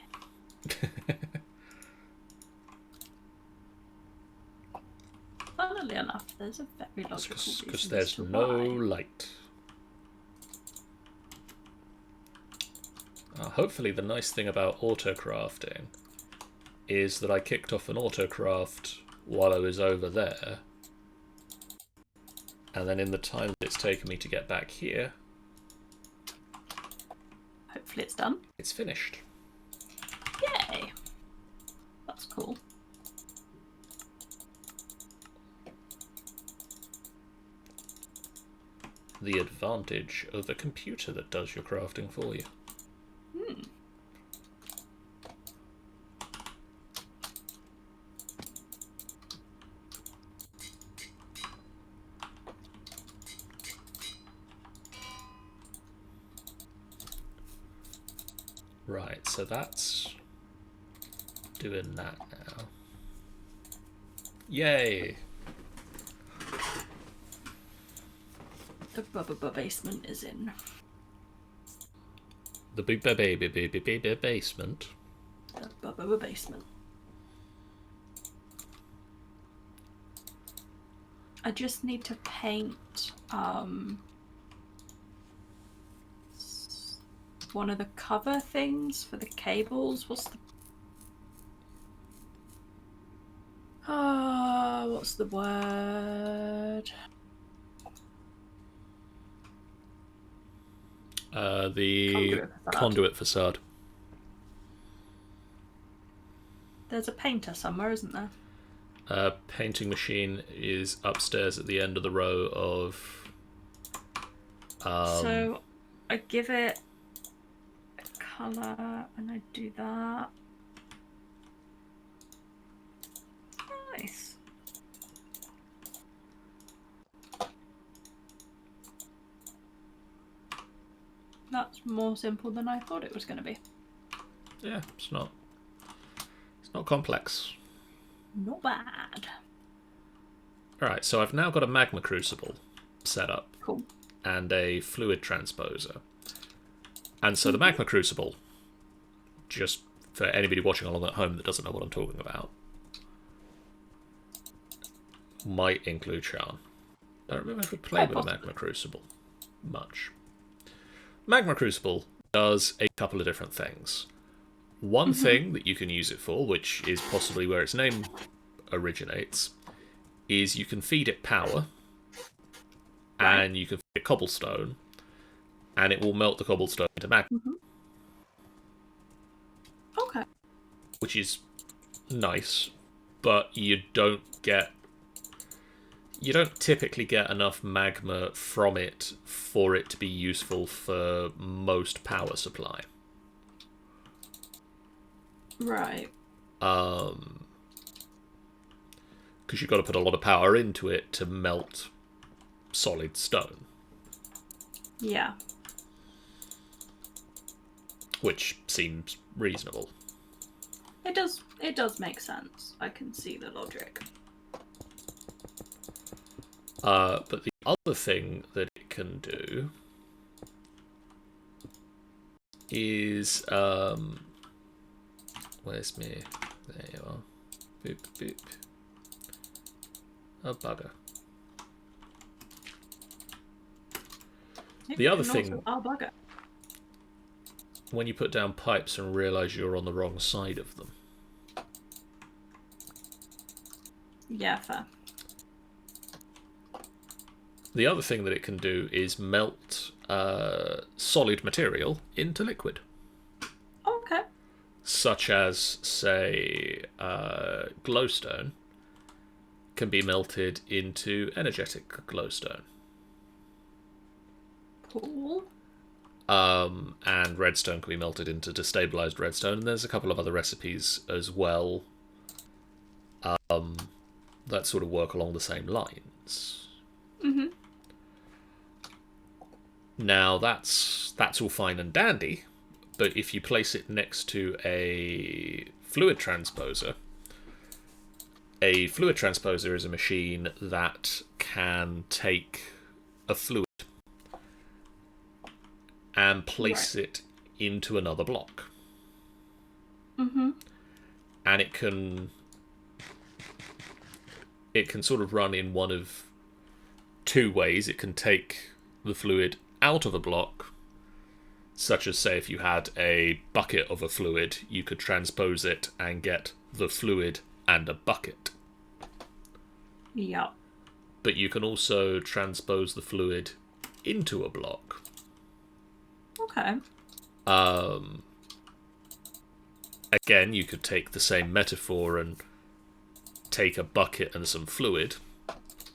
Funnily enough, there's a very logical reason because there's as to no why. light. Hopefully the nice thing about autocrafting is that I kicked off an autocraft while I was over there, and then in the time that it's taken me to get back here, Hopefully it's done. it's finished. Yay! That's cool. The advantage of a computer that does your crafting for you. Right, so that's doing that now. Yay! The Bubba basement is in. The big baby basement. The Bubba basement. I just need to paint one of the cover things for the cables. What's the word? The conduit facade. There's a painter somewhere, isn't there? Painting machine is upstairs at the end of the row of. So I give it a colour and I do that. Nice. That's more simple than I thought it was going to be. Yeah, it's not complex. Not bad. Alright, so I've now got a Magma Crucible set up. Cool. And a fluid transposer. And so the Magma Crucible, just for anybody watching along at home that doesn't know what I'm talking about, might include Shan. I don't remember if we played with a Magma Crucible much. Magma Crucible does a couple of different things. One thing that you can use it for, which is possibly where its name originates, is you can feed it power, and you can feed it cobblestone, and it will melt the cobblestone into magma. Okay. Which is nice, but you don't typically get enough magma from it for it to be useful for most power supply. Right. Because you've got to put a lot of power into it to melt solid stone. Yeah. Which seems reasonable. It does make sense. I can see the logic. But the other thing that it can do is where's me? There you are. Boop boop. Oh bugger. The other thing, bugger. when you put down pipes and realise you're on the wrong side of them. Yeah, fair. The other thing that it can do is melt solid material into liquid. Okay. Such as, say, glowstone can be melted into energetic glowstone. Cool. And redstone can be melted into destabilized redstone, and there's a couple of other recipes as well that sort of work along the same lines. Now that's all fine and dandy, But if you place it next to a fluid transposer is a machine that can take a fluid and place it into another block. Mm-hmm. And it can sort of run in one of two ways. It can take the fluid out of a block, such as, say, if you had a bucket of a fluid, you could transpose it and get the fluid and a bucket. Yeah. But you can also transpose the fluid into a block. Okay. Again, you could take the same metaphor and take a bucket and some fluid,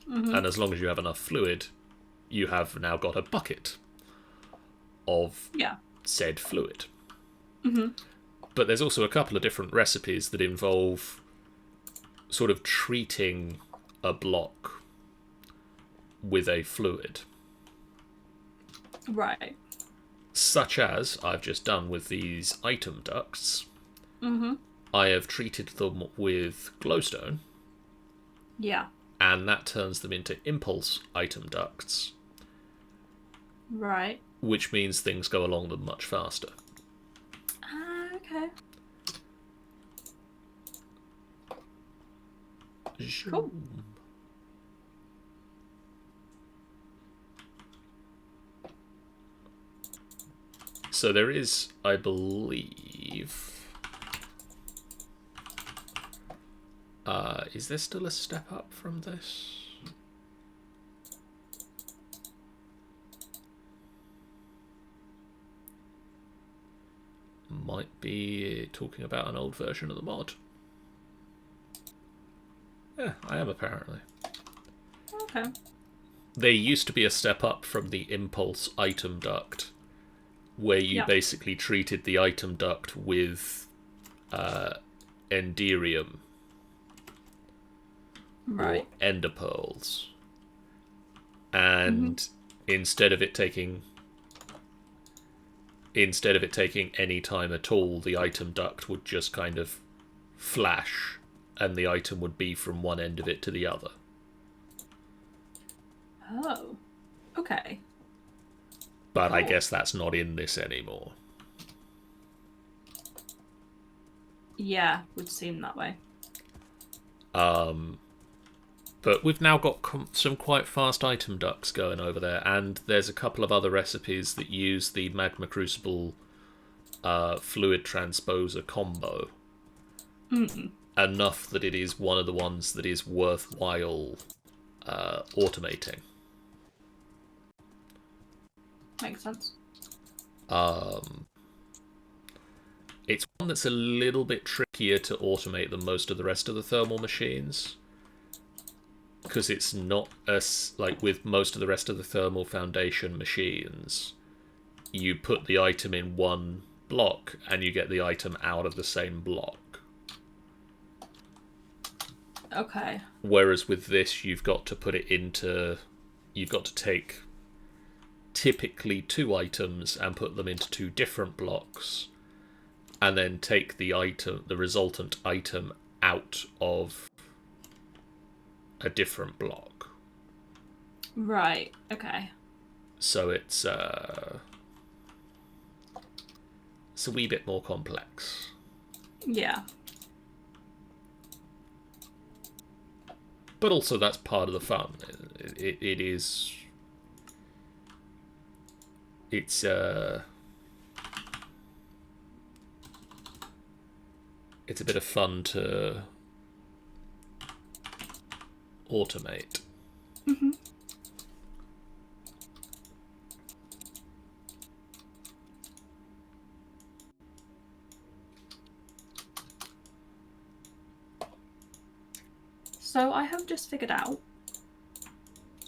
and as long as you have enough fluid, you have now got a bucket of said fluid. Mm-hmm. But there's also a couple of different recipes that involve sort of treating a block with a fluid. Right. Such as I've just done with these item ducts. Mm-hmm. I have treated them with glowstone. Yeah. And that turns them into impulse item ducts. Right. Which means things go along them much faster. Okay. Cool. So there is, I believe... is there still a step up from this? Might be talking about an old version of the mod. Yeah, I am apparently. Okay. There used to be a step up from the impulse item duct, where you basically treated the item duct with enderium or ender pearls, and instead of it taking any time at all, the item duct would just kind of flash, and the item would be from one end of it to the other. Oh, okay. But cool. I guess that's not in this anymore. Yeah, would seem that way. But we've now got some quite fast item ducts going over there, and there's a couple of other recipes that use the Magma Crucible fluid transposer combo. Enough that it is one of the ones that is worthwhile automating. Makes sense. It's one that's a little bit trickier to automate than most of the rest of the thermal machines, because it's not like with most of the rest of the thermal foundation machines, you put the item in one block and you get the item out of the same block. Okay. Whereas with this, you've got to take typically 2 items and put them into 2 different blocks, and then take the resultant item out of a different block. Right, okay. So it's a wee bit more complex. Yeah. But also that's part of the fun. It's a bit of fun to automate. So I have just figured out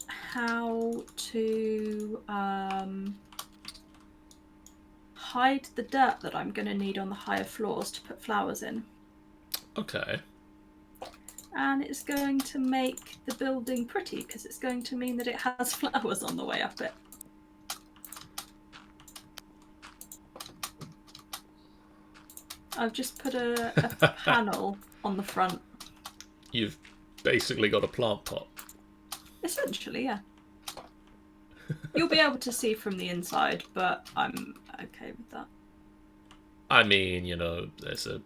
how to hide the dirt that I'm going to need on the higher floors to put flowers in. Okay. And it's going to make the building pretty, because it's going to mean that it has flowers on the way up it. I've just put a panel on the front. You've basically got a plant pot. Essentially, yeah. You'll be able to see from the inside, but I'm okay with that. I mean, there's a...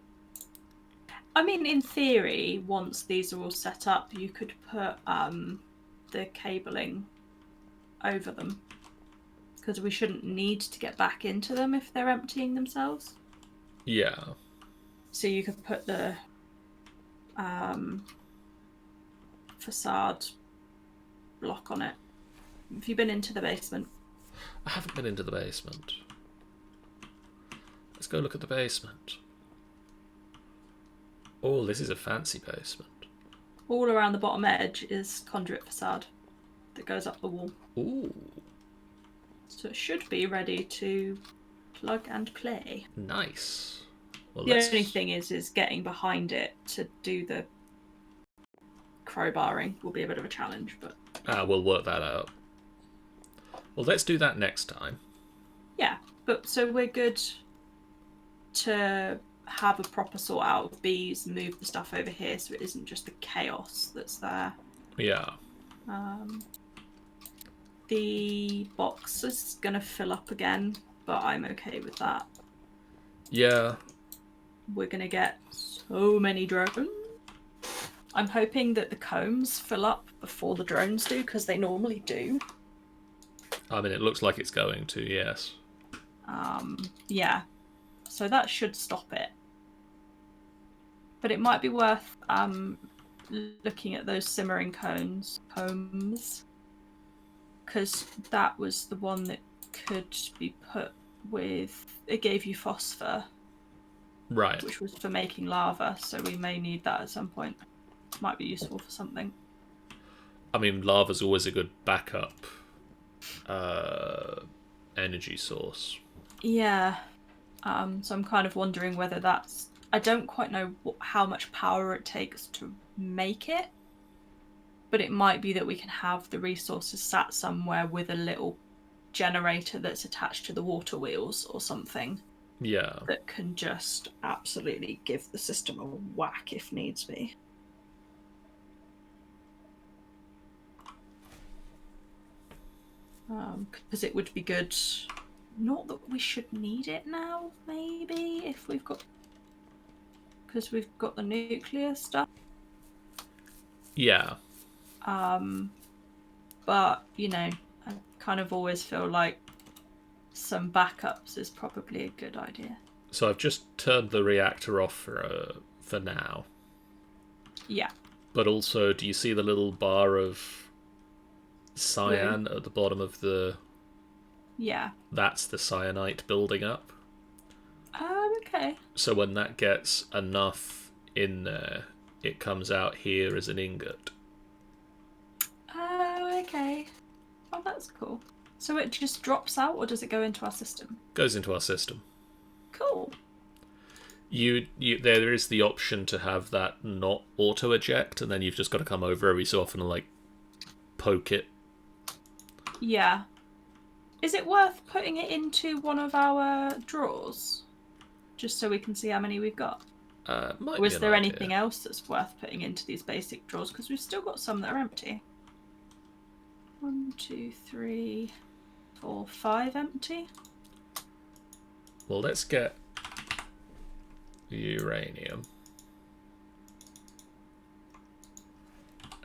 I mean, in theory, once these are all set up, you could put the cabling over them. Because we shouldn't need to get back into them if they're emptying themselves. Yeah. So you could put the facade block on it. Have you been into the basement? I haven't been into the basement. Let's go look at the basement. Oh, this is a fancy basement. All around the bottom edge is conduit facade that goes up the wall. Ooh. So it should be ready to plug and play. Nice. Well, The only thing is getting behind it to do the crowbarring will be a bit of a challenge, but... we'll work that out. Well, let's do that next time. Yeah, but so we're good to have a proper sort out of bees, move the stuff over here so it isn't just the chaos that's there. Yeah. The box is going to fill up again, but I'm okay with that. Yeah. We're going to get so many drones. I'm hoping that the combs fill up before the drones do, because they normally do. I mean, it looks like it's going to, yes. Yeah. So that should stop it. But it might be worth looking at those simmering combs. Because that was the one that could be put with... It gave you phosphor. Right. Which was for making lava, so we may need that at some point. Might be useful for something. I mean, lava's always a good backup energy source. Yeah. So I'm kind of wondering whether that's... I don't quite know how much power it takes to make it, but it might be that we can have the resources sat somewhere with a little generator that's attached to the water wheels or something. Yeah. That can just absolutely give the system a whack if needs be. Because it would be good... Not that we should need it now, maybe, if we've got... Because we've got the nuclear stuff. Yeah. But, I kind of always feel like some backups is probably a good idea. So I've just turned the reactor off for now. Yeah. But also, do you see the little bar of cyan at the bottom of the... Yeah. That's the cyanite building up. Oh, okay. So when that gets enough in there, it comes out here as an ingot. Oh, okay. Oh, that's cool. So it just drops out, or does it go into our system? Goes into our system. Cool. There is the option to have that not auto eject, and then you've just got to come over every so often and like poke it. Yeah. Is it worth putting it into one of our drawers, just so we can see how many we've got? Or is there anything else that's worth putting into these basic drawers? Because we've still got some that are empty. 1, 2, 3, 4, 5 empty. Well, let's get uranium.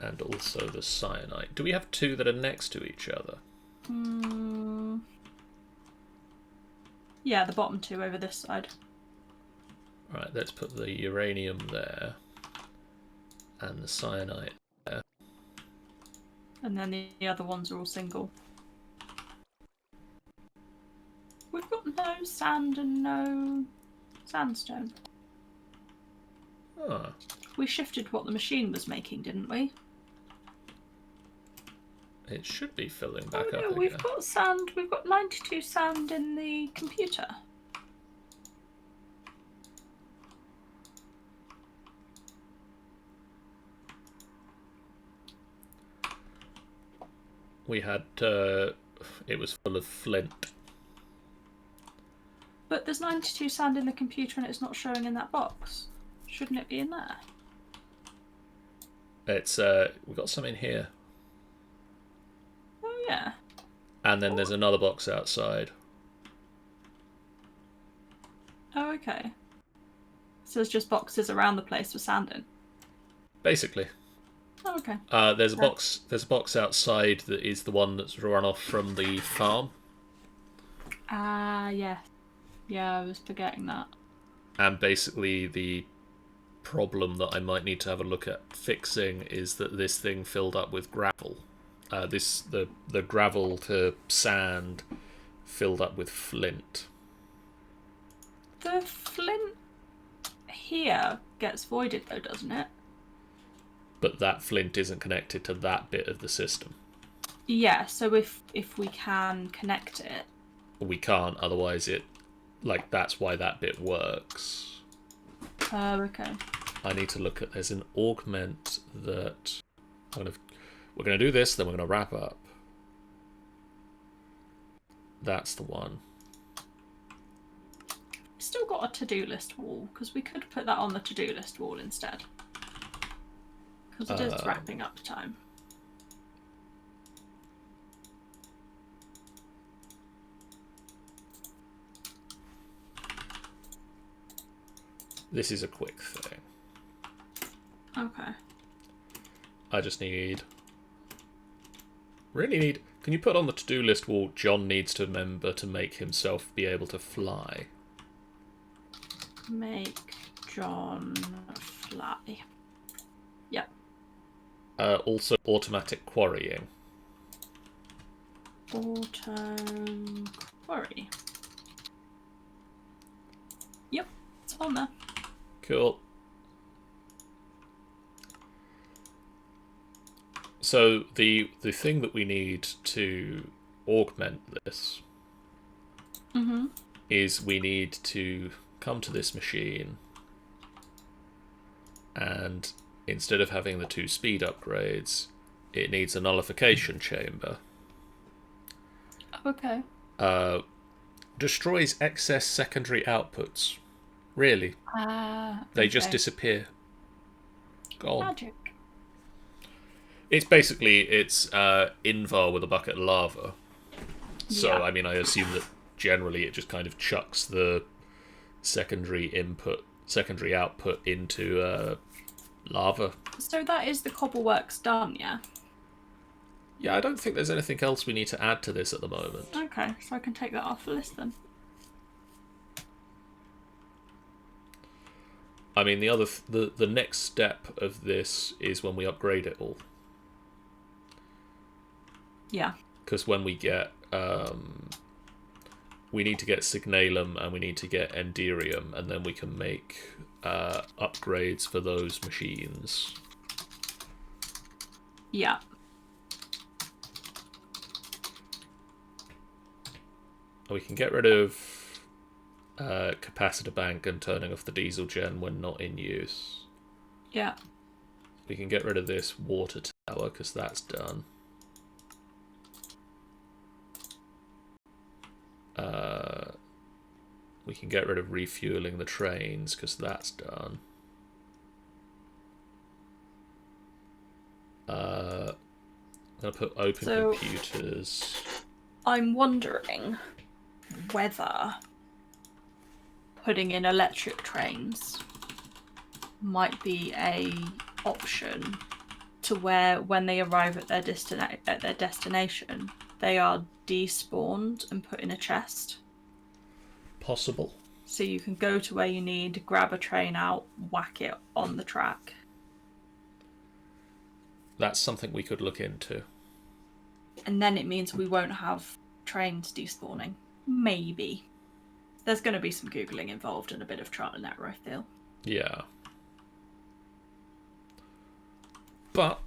And also the cyanide. Do we have two that are next to each other? Yeah, the bottom two over this side. Right, let's put the uranium there. And the cyanide there. And then the other ones are all single. We've got no sand and no sandstone. Ah. We shifted what the machine was making, didn't we? It should be filling back up no, again. We've got sand. We've got 92 sand in the computer. We had... it was full of flint. But there's 92 sand in the computer and it's not showing in that box. Shouldn't it be in there? It's we've got some in here. Oh yeah. And then there's another box outside. Oh okay. So there's just boxes around the place for sand in. Basically. Oh okay. There's a box. There's a box outside that is the one that's run off from the farm. Ah yes. Yeah, I was forgetting that. And basically the problem that I might need to have a look at fixing is that this thing filled up with gravel. The gravel to sand filled up with flint. The flint here gets voided though, doesn't it? But that flint isn't connected to that bit of the system. Yeah, so if we can connect it. We can't, otherwise that's why that bit works. Oh, okay. I need to look at, there's an augment that we're going to do this, then we're going to wrap up. That's the one. Still got a to-do list wall, because we could put that on the to-do list wall instead. Because it is wrapping up time. This is a quick thing. Okay. I just need... Can you put on the to-do list wall, John needs to remember to make himself be able to fly? Make John fly. Yep. Also, automatic quarrying. Auto quarry. Yep, it's on there. Cool. So the thing that we need to augment this is we need to come to this machine, and instead of having the 2 speed upgrades, it needs a nullification chamber. Okay. Destroys excess secondary outputs. Really. They just disappear. Gone. Magic. It's basically, Invar with a bucket of lava. So, Yeah. I mean, I assume that generally it just kind of chucks the secondary output into lava. So that is the cobbleworks done, yeah? Yeah, I don't think there's anything else we need to add to this at the moment. Okay, so I can take that off the list then. I mean, the next step of this is when we upgrade it all. Yeah. Because when we get... we need to get Signalum and we need to get Enderium, and then we can make upgrades for those machines. Yeah. We can get rid of capacitor bank and turning off the diesel gen when not in use. Yeah. We can get rid of this water tower because that's done. We can get rid of refueling the trains because that's done. I'm going to put open computers. I'm wondering whether putting in electric trains might be a option to where when they arrive at their destination, they are despawned and put in a chest. Possible. So you can go to where you need, grab a train out, whack it on the track. That's something we could look into. And then it means we won't have trains despawning. Maybe. There's going to be some Googling involved and a bit of trial and error, I feel. Yeah. But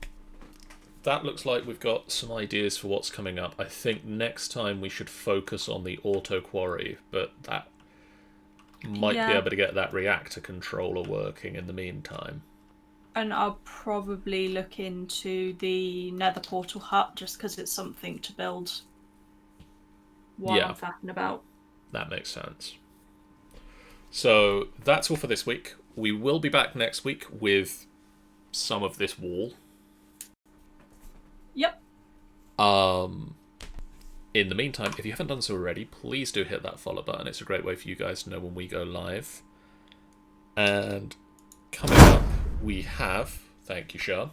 that looks like we've got some ideas for what's coming up. I think next time we should focus on the auto quarry, but that might be able to get that reactor controller working in the meantime. And I'll probably look into the nether portal hut just because it's something to build while I'm faffing about. That makes sense. So that's all for this week. We will be back next week with some of this wall. Yep. In the meantime, if you haven't done so already, please do hit that follow button. It's a great way for you guys to know when we go live. And coming up, we have, thank you, Sean,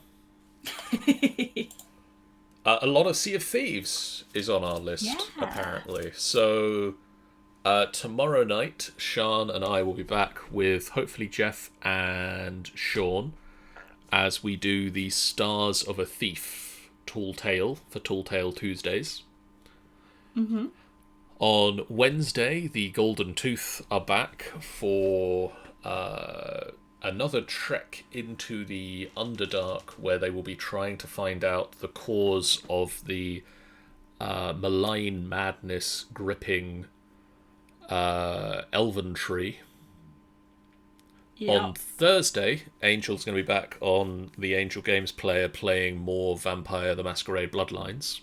a lot of Sea of Thieves is on our list, apparently. So tomorrow night, Sean and I will be back with hopefully Jeff and Sean as we do the Stars of a Thief Tall Tale for Tall Tale Tuesdays. Mm-hmm. On Wednesday, the Golden Tooth are back for another trek into the Underdark, where they will be trying to find out the cause of the malign madness gripping elven tree. Yep. On Thursday, Angel's going to be back on the Angel Games player playing more Vampire the Masquerade Bloodlines.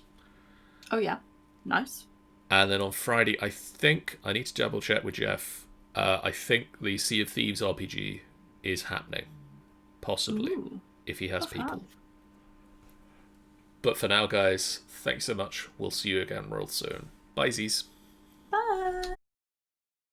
Oh, yeah. Nice. And then on Friday, I think, I need to double check with Jeff, I think the Sea of Thieves RPG is happening. Possibly. Ooh, if he has people. fun. But for now, guys, thanks so much. We'll see you again real soon. Bye, Z's. Bye.